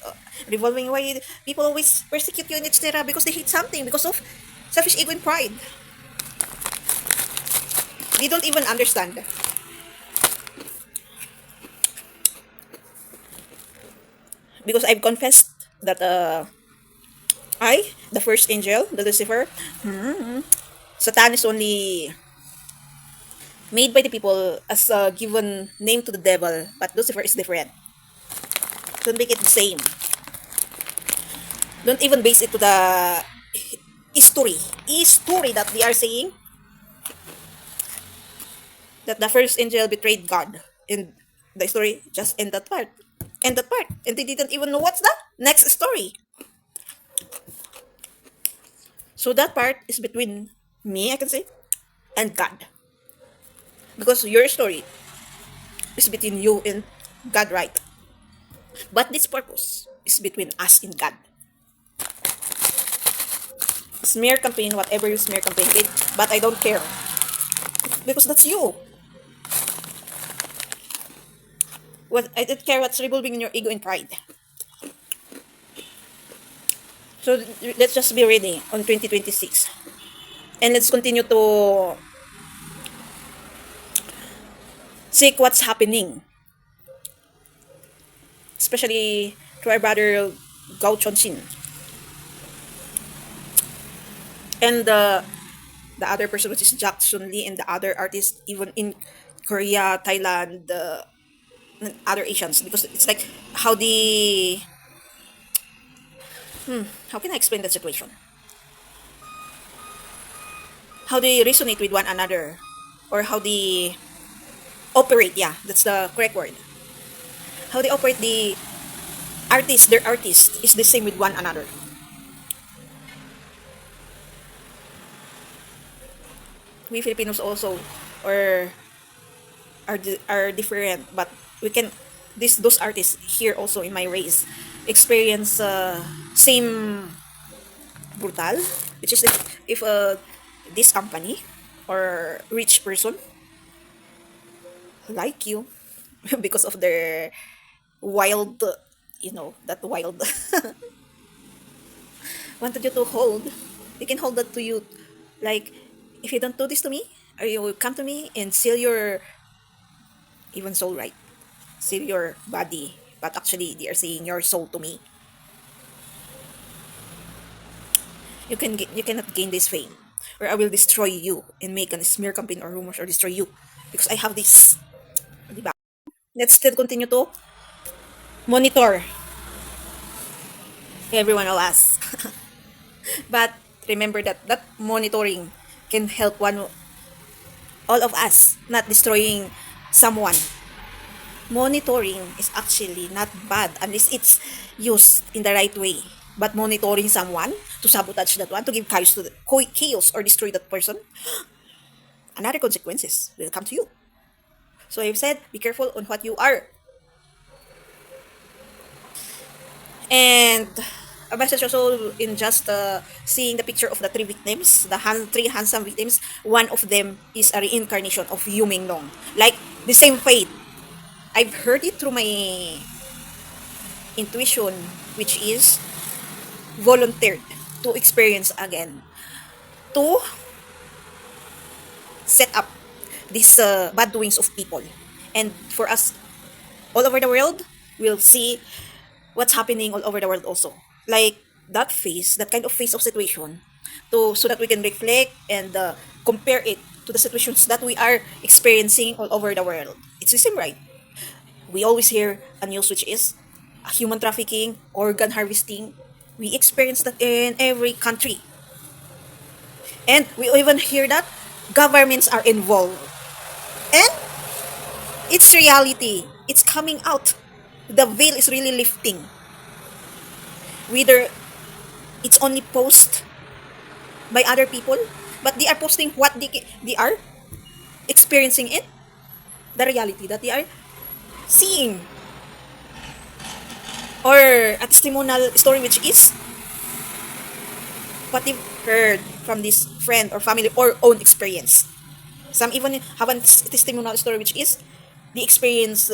Speaker 1: why people always persecute you in etc. because they hate something because of selfish ego and pride. They don't even understand. Because I've confessed that the first angel, the Lucifer, Satan is only made by the people as a given name to the devil, but Lucifer is different. Don't make it the same. Don't even base it to the history that they are saying that the first angel betrayed God. In the story, just end that part. End that part. And they didn't even know what's the next story. So that part is between me, I can say, and God. Because your story is between you and God, right? But this purpose is between us and God. Smear campaign, whatever you smear campaign it, but I don't care. Because that's you. What I don't care what's revolving in your ego and pride. So let's just be ready on 2026. And let's continue to seek what's happening. Especially to our brother Gao Chonshin. And the other person, which is Jackson Lee, and the other artists, even in Korea, Thailand, and other Asians, because it's like how the how can I explain that situation? How they resonate with one another, or how they operate. Yeah, that's the correct word. How they operate their artist is the same with one another. We Filipinos also, or are different, but we can those artists here also in my race experience same brutal, which is if this company or rich person like you because of their wild, that wild wanted you to hold. They can hold that to you. Like, if you don't do this to me, or you will come to me and sell your even soul, right? Sell your body. But actually, they are saying your soul to me. You cannot gain this fame, or I will destroy you and make a smear campaign or rumors or destroy you because I have this. Diba? Let's still continue to monitor everyone will ask. But remember that monitoring can help all of us, not destroying someone. Monitoring is actually not bad unless it's used in the right way. But monitoring someone to sabotage that one, to give chaos or destroy that person, another consequences will come to you. So I've said, be careful on what you are. And a message also in just seeing the picture of the three victims, three handsome victims. One of them is a reincarnation of Yu Menglong, like the same fate. I've heard it through my intuition, which is volunteered to experience again, to set up these bad doings of people. And for us, all over the world, we'll see what's happening all over the world also. Like that kind of phase of situation, so that we can reflect and compare it to the situations that we are experiencing all over the world. It's the same, right? We always hear a news which is human trafficking, organ harvesting. We experience that in every country. And we even hear that governments are involved. And it's reality. It's coming out. The veil is really lifting. Whether it's only post by other people, but they are posting what they are experiencing it, the reality that they are seeing. Or a testimonial story which is what they've heard from this friend or family or own experience. Some even have a testimonial story which is the experience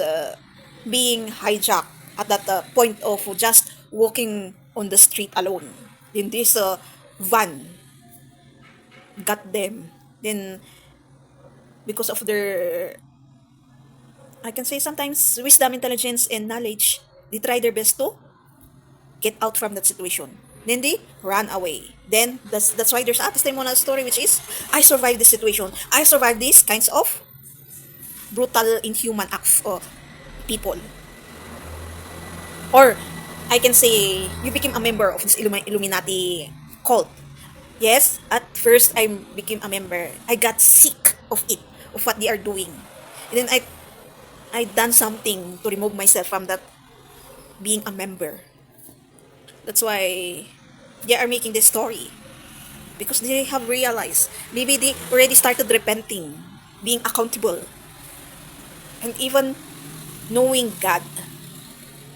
Speaker 1: being hijacked at that point of just walking on the street alone. Then this van got them. Then because of their, I can say sometimes wisdom, intelligence, and knowledge, they try their best to get out from that situation. Then they ran away. Then that's why there's a testimonial story which is I survived this situation. I survived these kinds of brutal, inhuman acts of people. Or I can say you became a member of this Illuminati cult. Yes, at first I became a member. I got sick of it, of what they are doing. And then I done something to remove myself from that being a member. That's why they are making this story. Because they have realized, maybe they already started repenting, being accountable, and even knowing God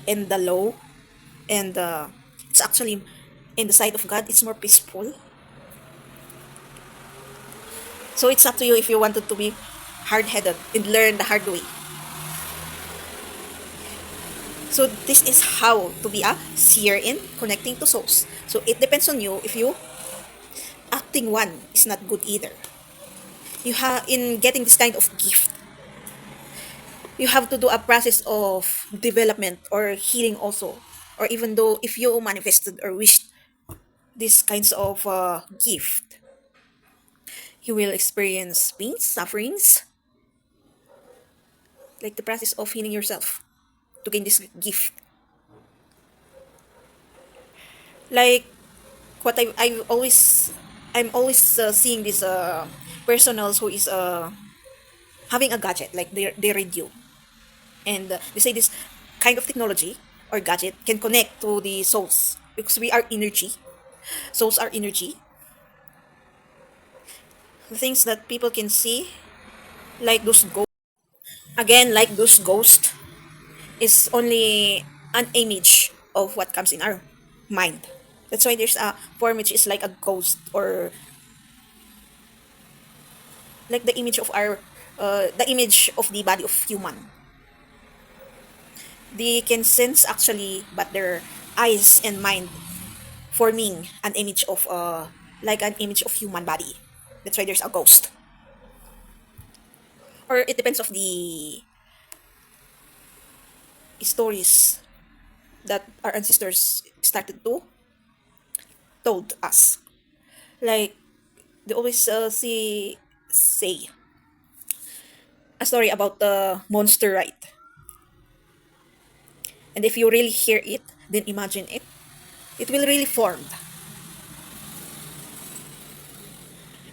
Speaker 1: and the law, and it's actually in the sight of God, it's more peaceful. So it's up to you if you wanted to be hard-headed and learn the hard way. So this is how to be a seer in connecting to souls. So it depends on you if you acting one is not good either. You have in getting this kind of gift, you have to do a process of development or healing also. Or even though if you manifested or wished these kinds of gift, you will experience pains, sufferings, like the process of healing yourself to gain this gift. Like what I'm always seeing this personals who is having a gadget, like they radio, and they say this kind of technology or gadget can connect to the souls because we are energy. Souls are energy. The things that people can see, like those ghosts. Again, like those ghosts, is only an image of what comes in our mind. That's why there's a form which is like a ghost or like the image of the body of human. They can sense actually, but their eyes and mind forming an image of like an image of human body. That's why there's a ghost. Or it depends of the stories that our ancestors started to told us. Like they always say a story about the monster, right? And if you really hear it, then imagine it. It will really form,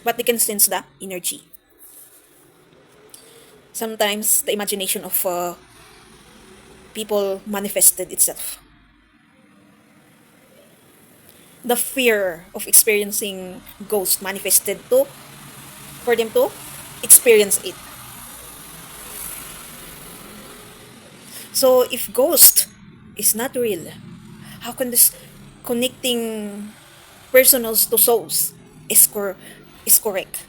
Speaker 1: but they can sense the energy. Sometimes the imagination of people manifested itself. The fear of experiencing ghost manifested to for them to experience it. So if ghost is not real, how can this connecting personals to souls is correct?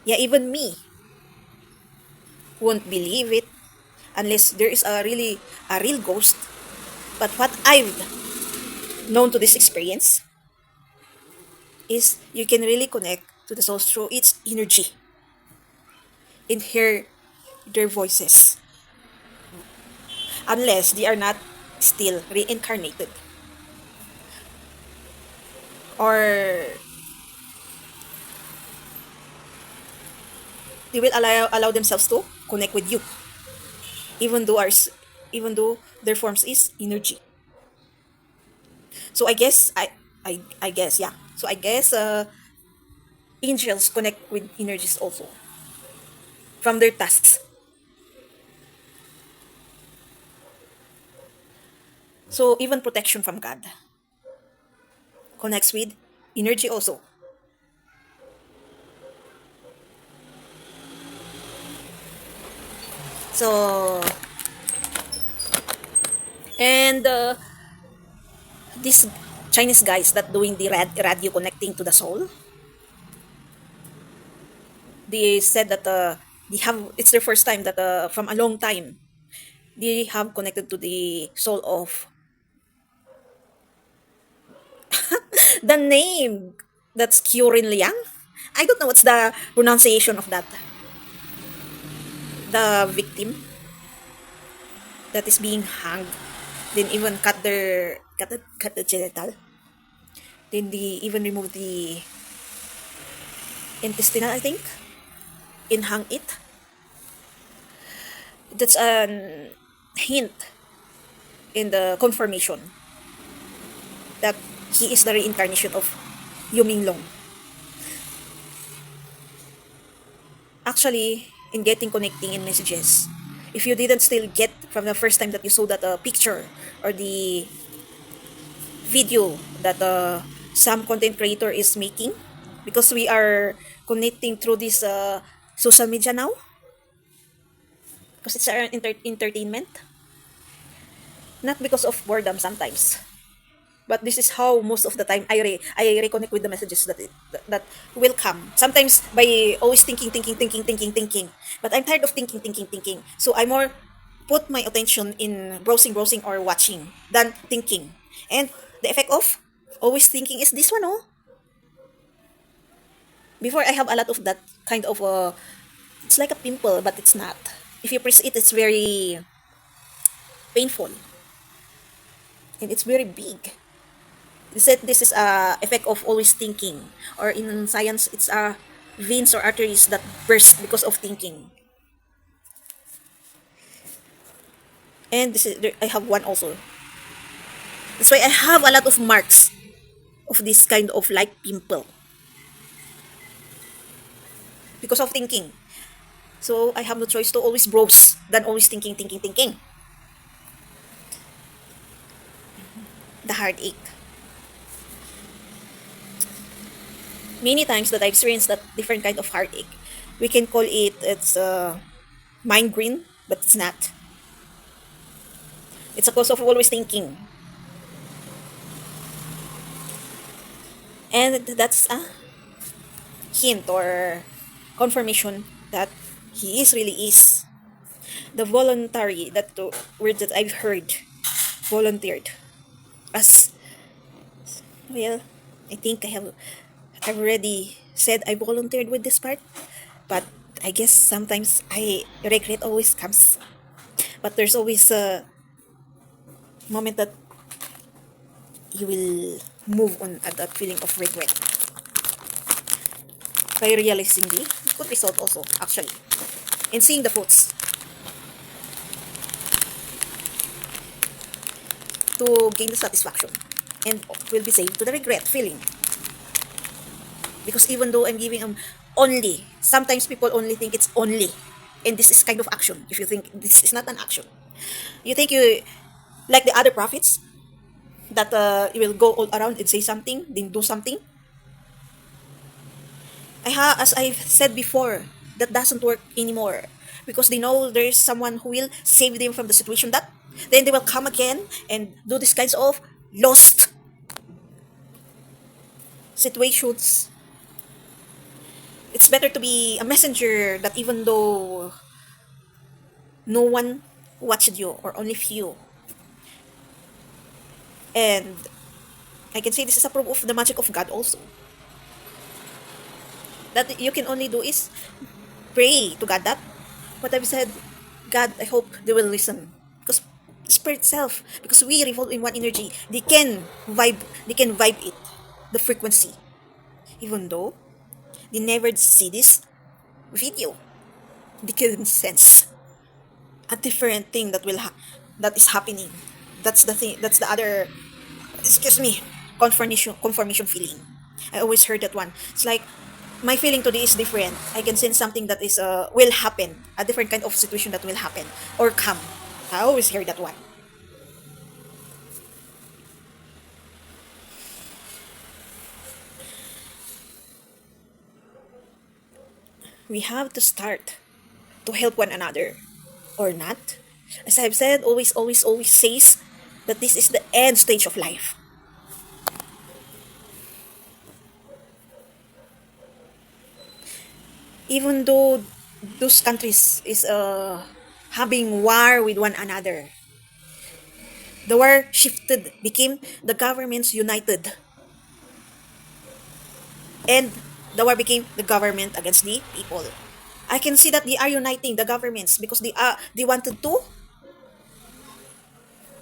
Speaker 1: Yeah, even me won't believe it unless there is a real ghost. But what I've known to this experience is you can really connect to the souls through its energy and hear their voices unless they are not still reincarnated or they will allow themselves to connect with you even though even though their forms is energy. So I guess, yeah, so I guess angels connect with energies also from their tasks. So even protection from God connects with energy also. So and these Chinese guys that doing the radio connecting to the soul, they said that they have it's their first time that from a long time they have connected to the soul of the name that's Kyurin Liang. I don't know what's the pronunciation of that. The victim that is being hanged, then even cut the genital. Then they even remove the intestinal, I think, and hang it. That's an hint in the confirmation that he is the reincarnation of Yu Menglong. Actually, in getting connecting in messages, if you didn't still get from the first time that you saw that picture or the video that some content creator is making, because we are connecting through this social media now, because it's our entertainment, not because of boredom sometimes. But this is how most of the time I reconnect with the messages that will come. Sometimes by always thinking. But I'm tired of thinking. So I more put my attention in browsing or watching than thinking. And the effect of always thinking is this one, oh. Before I have a lot of that kind of it's like a pimple, but it's not. If you press it, it's very painful. And it's very big. They said this is a effect of always thinking, or in science, it's a veins or arteries that burst because of thinking. And I have one also. That's why I have a lot of marks of this kind of like pimple because of thinking. So I have no choice to always browse than always thinking. The heartache. Many times that I've experienced that different kind of heartache. We can call it's migraine, but it's not. It's a cause of always thinking. And that's hint or confirmation that he is really is. The voluntary, that the word that I've heard, volunteered. As well, I think I've already said I volunteered with this part, but I guess sometimes I regret always comes. But there's always a moment that you will move on at that feeling of regret by realizing the good result also actually and seeing the fruits to gain the satisfaction and will be saved to the regret feeling. Because even though I'm giving only, sometimes people only think it's only, and this is kind of action. If you think this is not an action, you think you like the other prophets that you will go all around and say something, then do something. As I've said before, that doesn't work anymore because they know there is someone who will save them from the situation that then they will come again and do these kinds of lost situations. It's better to be a messenger that even though no one watched you or only few. And I can say this is a proof of the magic of God also. That you can only do is pray to God that what I've said, God, I hope they will listen. Because Spirit self, because we revolve in one energy, they can vibe it, the frequency. Even though they never see this video, they can sense a different thing that is happening. That's the thing. That's the other. Excuse me. Confirmation feeling. I always heard that one. It's like my feeling today is different. I can sense something that is will happen. A different kind of situation that will happen or come. I always hear that one. We have to start to help one another or not. As I've said, always says that this is the end stage of life. Even though those countries is having war with one another, the war shifted, became the governments united, and the war became the government against the people. I can see that they are uniting the governments because they wanted to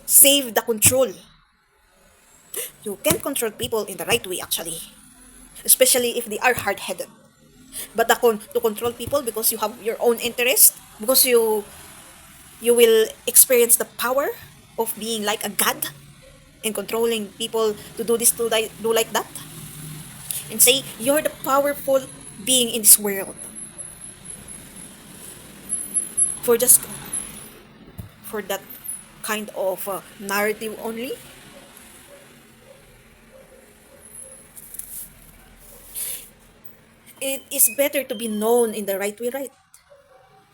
Speaker 1: save the control. You can control people in the right way actually, especially if they are hard-headed. But to control people because you have your own interest, because you will experience the power of being like a god and controlling people to do this, do like that, and say you're the powerful being in this world for just for that kind of narrative only. It is better to be known in the right way, right?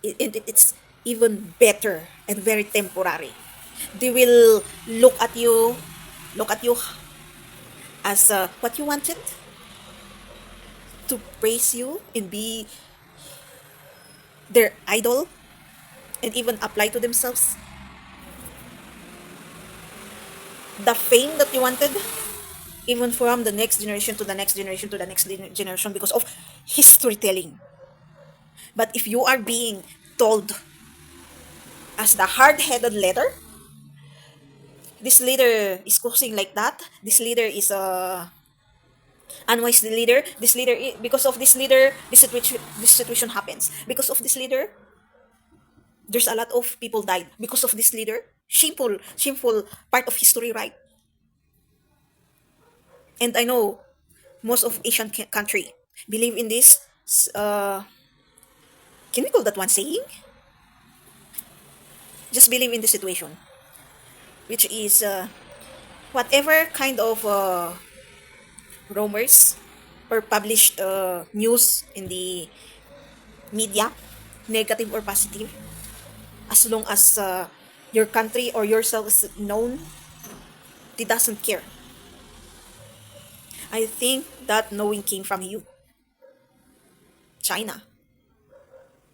Speaker 1: It's even better and very temporary. They will look at you as what you wanted, to praise you and be their idol, and even apply to themselves the fame that you wanted, even from the next generation to the next generation to the next generation because of history telling. But if you are being told as the hard-headed leader, this leader is causing like that, this leader is a unwise leader, because of this leader, this situation happens. Because of this leader, there's a lot of people died. Because of this leader, shameful part of history, right? And I know most of Asian country believe in this. Uh, can we call that one saying? Just believe in the situation, which is whatever kind of rumors or published news in the media, negative or positive, as long as your country or yourself is known, they doesn't care. I think that knowing came from you. China.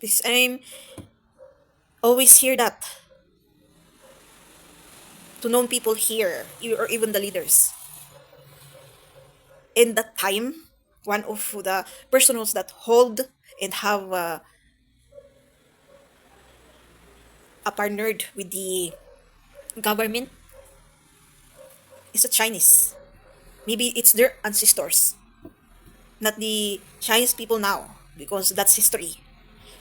Speaker 1: Because I'm always hear that to known people here, or even the leaders. In that time, one of the personals that hold and have a partnered with the government is a Chinese. Maybe it's their ancestors, not the Chinese people now, because that's history.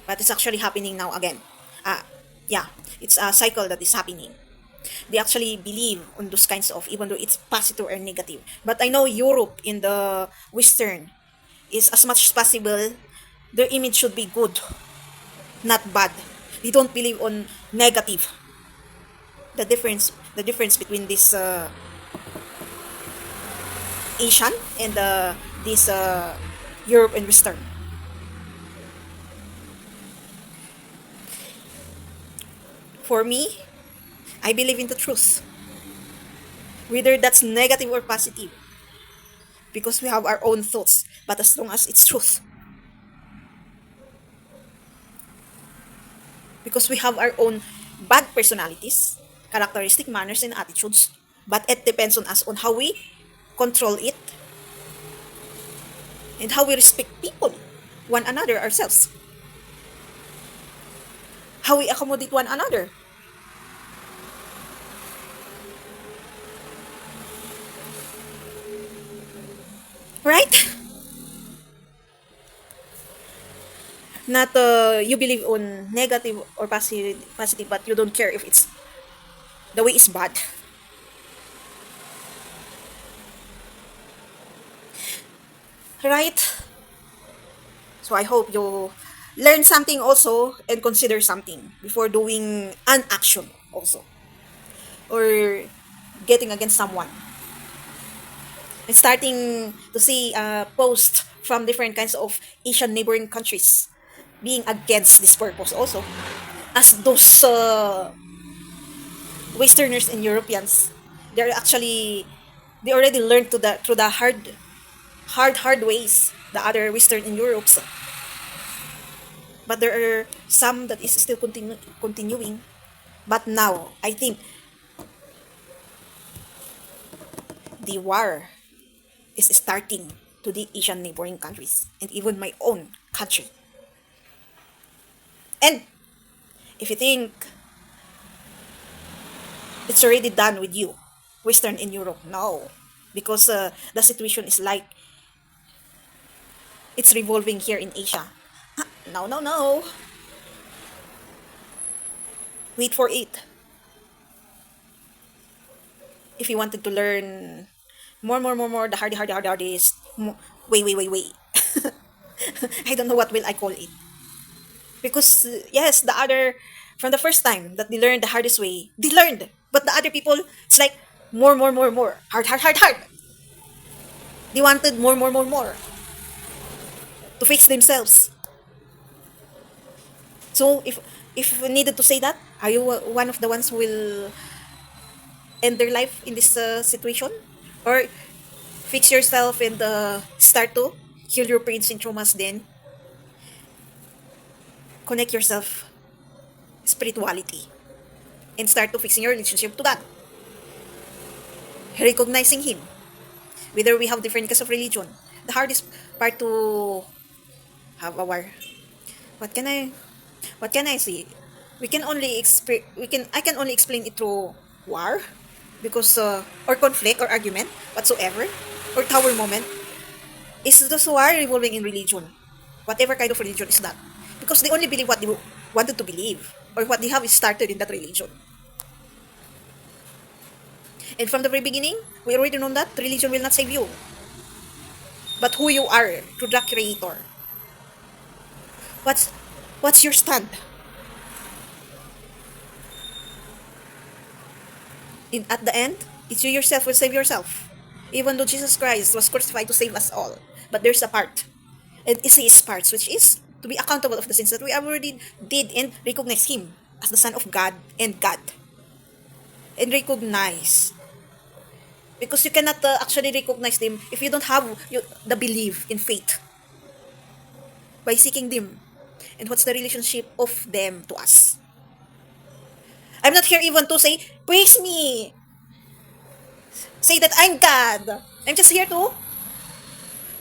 Speaker 1: But it's actually happening now again. Uh, yeah, it's a cycle that is happening. They actually believe on those kinds of, even though it's positive or negative. But I know Europe in the Western is as much as possible, their image should be good, not bad. They don't believe on negative. The difference between this Asian and this Europe and Western. For me, I believe in the truth, whether that's negative or positive, because we have our own thoughts. But as long as it's truth, because we have our own bad personalities, characteristic, manners, and attitudes, but it depends on us on how we control it and how we respect people, one another, ourselves, how we accommodate one another. Right? Not you believe on negative or positive, but you don't care if it's the way is bad. Right? So I hope you learn something also and consider something before doing an action also, or getting against someone. And starting to see posts from different kinds of Asian neighboring countries being against this purpose also, as those Westerners and Europeans, they're actually, they already learned to the through the hard ways, the other Western and Europes. But there are some that is still continuing. But now I think the war is starting to the Asian neighboring countries and even my own country. And if you think it's already done with you, Western in Europe, no, because the situation is like it's revolving here in Asia. No, no, no. Wait for it. If you wanted to learn more, the hardest. Wait. I don't know what will I call it. Because, yes, the other, from the first time that they learned the hardest way, they learned. But the other people, it's like more. Hard. They wanted more. To fix themselves. So, if we needed to say that, are you one of the ones who will end their life in this situation? Or fix yourself and start to heal your pains and traumas, then connect yourself spirituality and start to fixing your relationship to that, recognizing him, whether we have different kinds of religion. The hardest part to have our, what can I what can I say, I can only explain it through war, because or conflict or argument whatsoever, or tower moment, is those who are revolving in religion, whatever kind of religion is that, because they only believe what they wanted to believe, or what they have started in that religion. And from the very beginning, we already know that religion will not save you, but who you are to the Creator. What's your stand? At the end, it's you yourself will save yourself. Even though Jesus Christ was crucified to save us all, but there's a part, and it's his parts, which is to be accountable of the sins that we already did and recognize him as the Son of God and God. And recognize, because you cannot actually recognize them if you don't have the belief in faith. by seeking them. And what's the relationship of them to us? I'm not here even to say, praise me, say that I'm God. I'm just here to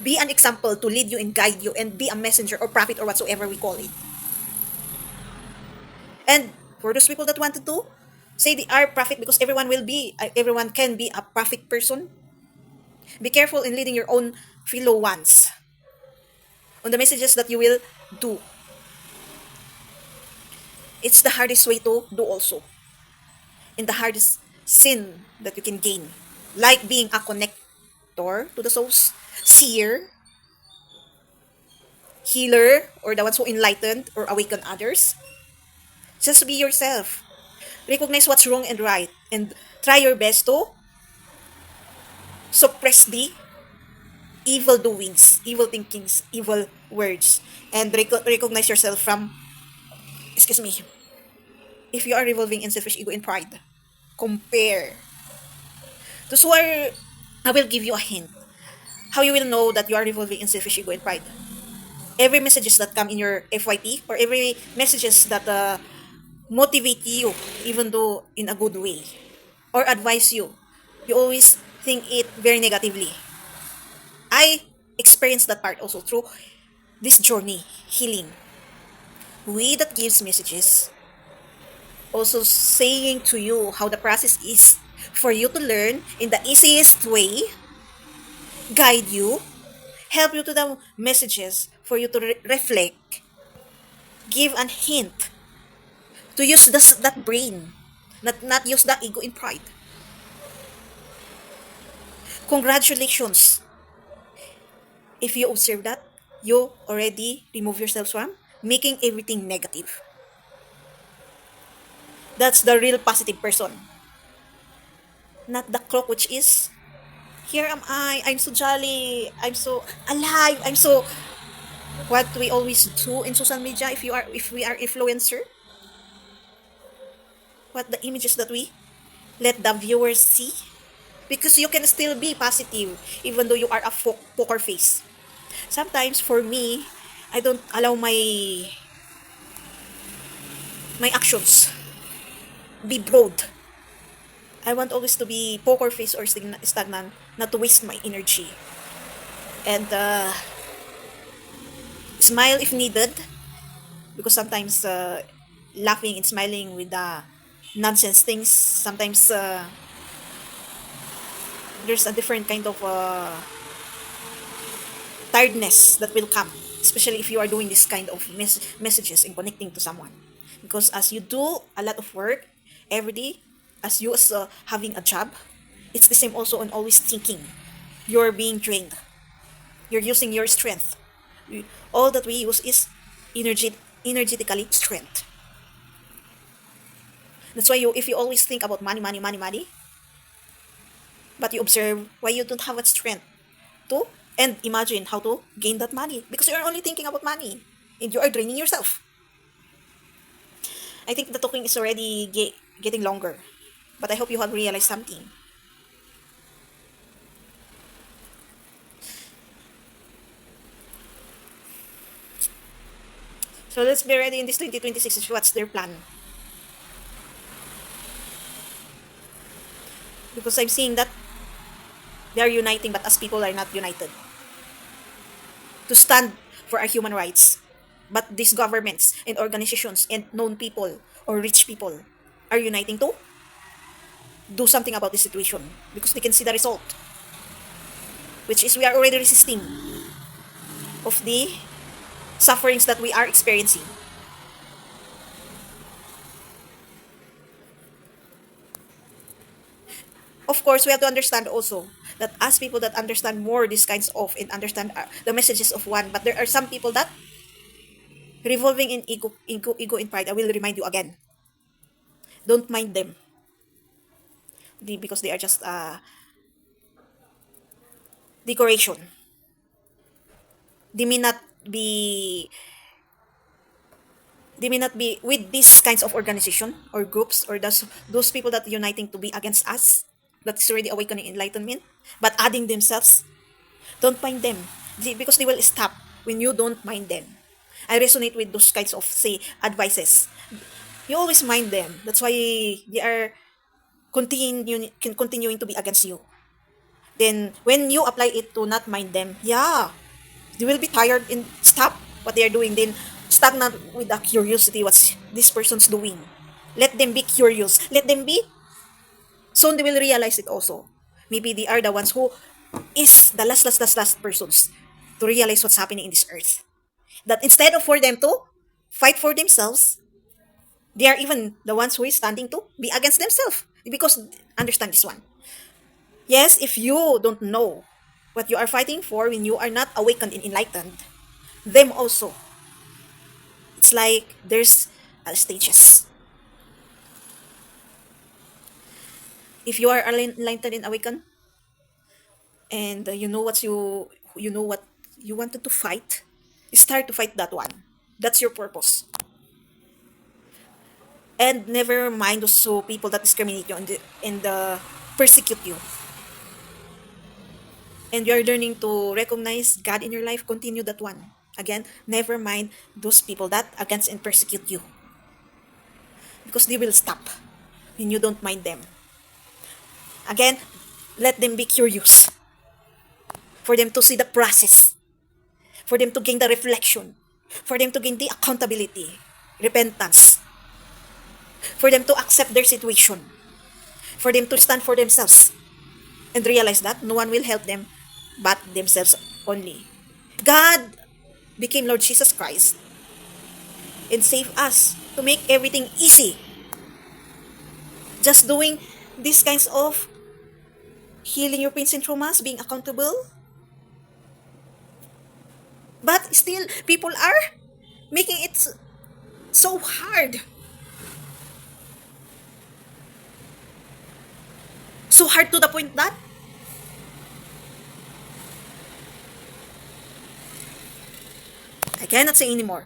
Speaker 1: be an example, to lead you and guide you and be a messenger or prophet or whatsoever we call it. And for those people that wanted to say they are prophet, because everyone can be a prophet person, be careful in leading your own fellow ones on the messages that you will do. It's the hardest way to do also. And the hardest sin that you can gain. Like being a connector to the souls, seer, healer, or the ones who enlightened or awaken others. Just be yourself. Recognize what's wrong and right. And try your best to suppress the evil doings, evil thinkings, evil words. And recognize yourself from, excuse me, if you are revolving in selfish ego and pride, compare. Those who are, I will give you a hint. How you will know that you are revolving in selfish ego and pride. Every messages that come in your FYP or every messages that motivate you, even though in a good way, or advise you, you always think it very negatively. I experienced that part also through this journey, healing. We that gives messages, also saying to you how the process is for you to learn in the easiest way, guide you, help you to the messages for you to reflect, give an hint to use that brain, not use the ego and pride. Congratulations. If you observe that, you already remove yourselves from making everything negative. That's the real positive person. Not the clock which is, here am I'm so jolly, I'm so alive, I'm so, what we always do in social media, if we are influencer, what the images that we let the viewers see, because you can still be positive even though you are a poker face. Sometimes for me, I don't allow my actions be broad. I want always to be poker face or stagnant, not to waste my energy. And smile if needed, because sometimes laughing and smiling with the nonsense things, sometimes there's a different kind of tiredness that will come, especially if you are doing this kind of messages and connecting to someone. Because as you do a lot of work every day, as you as having a job, it's the same also on always thinking. You're being drained. You're using your strength. All that we use is energetically strength. That's why if you always think about money, money, money, money, but you observe why you don't have that strength to, and imagine how to gain that money, because you are only thinking about money and you are draining yourself. I think the talking is already getting longer, but I hope you have realized something. So let's be ready in this 2026. What's their plan? Because I'm seeing that they are uniting, but as people are not united to stand for our human rights. But these governments and organizations and known people or rich people are uniting to do something about the situation, because they can see the result, which is we are already resisting of the sufferings that we are experiencing. Of course, we have to understand also that as people that understand more these kinds of and understand the messages of one, but there are some people that revolving in ego and pride. I will remind you again. Don't mind them. Because they are just decoration. They may not be with these kinds of organization or groups or those people that are uniting to be against us, that is already awakening enlightenment, but adding themselves. Don't mind them, because they will stop when you don't mind them. I resonate with those kinds of, say, advices. You always mind them. That's why they are continuing to be against you. Then, when you apply it to not mind them, yeah, they will be tired and stop what they are doing. Then, stagnant with the curiosity, what's this person's doing. Let them be curious. Let them be. Soon they will realize it also. Maybe they are the ones who is the last persons to realize what's happening in this earth. That instead of for them to fight for themselves, they are even the ones who is standing to be against themselves. Because understand this one. Yes, if you don't know what you are fighting for when you are not awakened and enlightened, them also. It's like there's stages. If you are enlightened and awakened, and you know what you wanted to fight, start to fight that one. That's your purpose. And never mind those people that discriminate you and persecute you. And you're learning to recognize God in your life, continue that one. Again, never mind those people that against and persecute you. Because they will stop when you don't mind them. Again, let them be curious. For them to see the process. For them to gain the reflection. For them to gain the accountability. Repentance. For them to accept their situation. For them to stand for themselves. And realize that no one will help them but themselves only. God became Lord Jesus Christ and saved us to make everything easy. Just doing these kinds of healing your pains and traumas, being accountable. But still, people are making it so hard. So hard to the point that I cannot say anymore.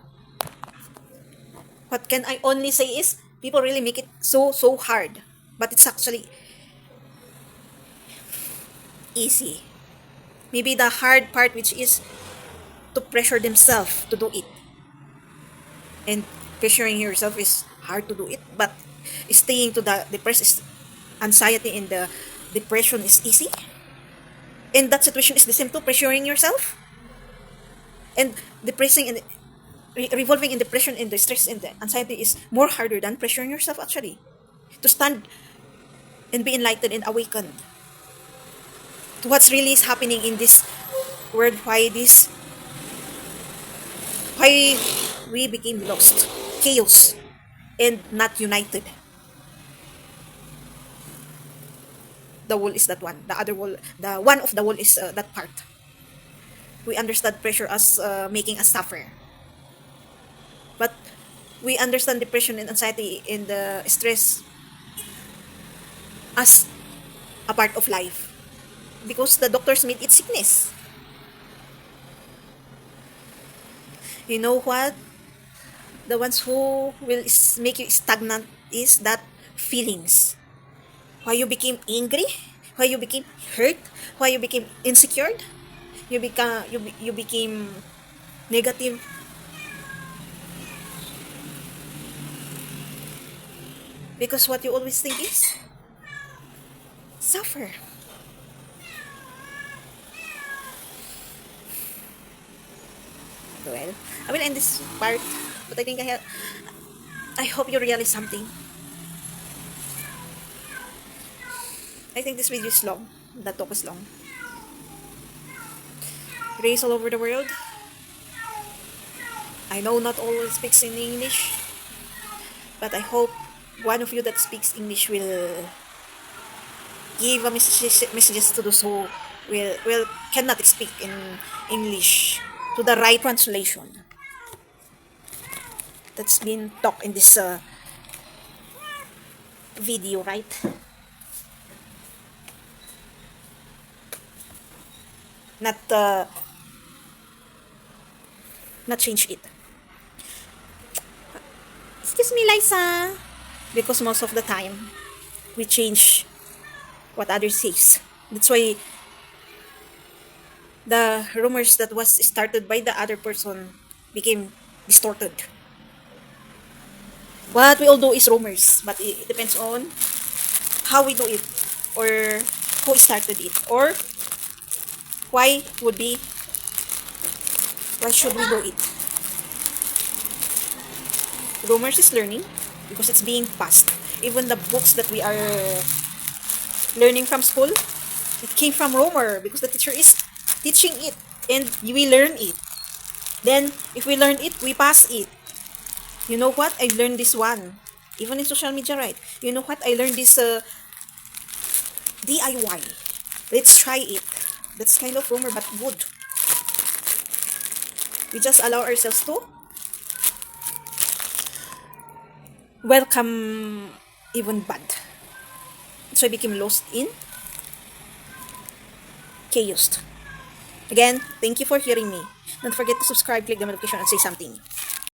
Speaker 1: What can I only say is people really make it so hard. But it's actually easy. Maybe the hard part, which is to pressure themselves to do it. And pressuring yourself is hard to do it. But staying to the depressed is anxiety and the depression is easy. And that situation is the same to pressuring yourself. And depressing and revolving in depression and the stress and the anxiety is more harder than pressuring yourself actually. To stand and be enlightened and awakened to what's really is happening in this world, why we became lost, chaos, and not united. The wall is that one. The other wall, the one of the wall is that part. We understand pressure as making us suffer. But we understand depression and anxiety and the stress as a part of life. Because the doctors made it sickness. You know what? The ones who will make you stagnant is that feelings. Why you became angry? Why you became hurt? Why you became insecure? You became negative. Because what you always think is suffer. Well, I will end this part, but I think I hope you realize something. I think this video is long. That talk is long. Race all over the world. I know not all speaks in English, but I hope one of you that speaks English will give a messages to those who will cannot speak in English to the right translation that's been talked in this video, right? Not change it. Excuse me, Liza. Because most of the time, we change what others says. That's why the rumors that was started by the other person became distorted. What we all do is rumors, but it depends on how we do it, or who started it, or why should we do it. Rumors is learning because it's being passed. Even the books that we are learning from school, it came from rumor because the teacher is teaching it and we learn it. Then, if we learn it, we pass it. You know what? I learned this one. Even in social media, right? You know what? I learned this DIY. Let's try it. That's kind of rumor, but good. We just allow ourselves to welcome even bad. So I became lost in chaos. Again, thank you for hearing me. Don't forget to subscribe, click the notification, and say something.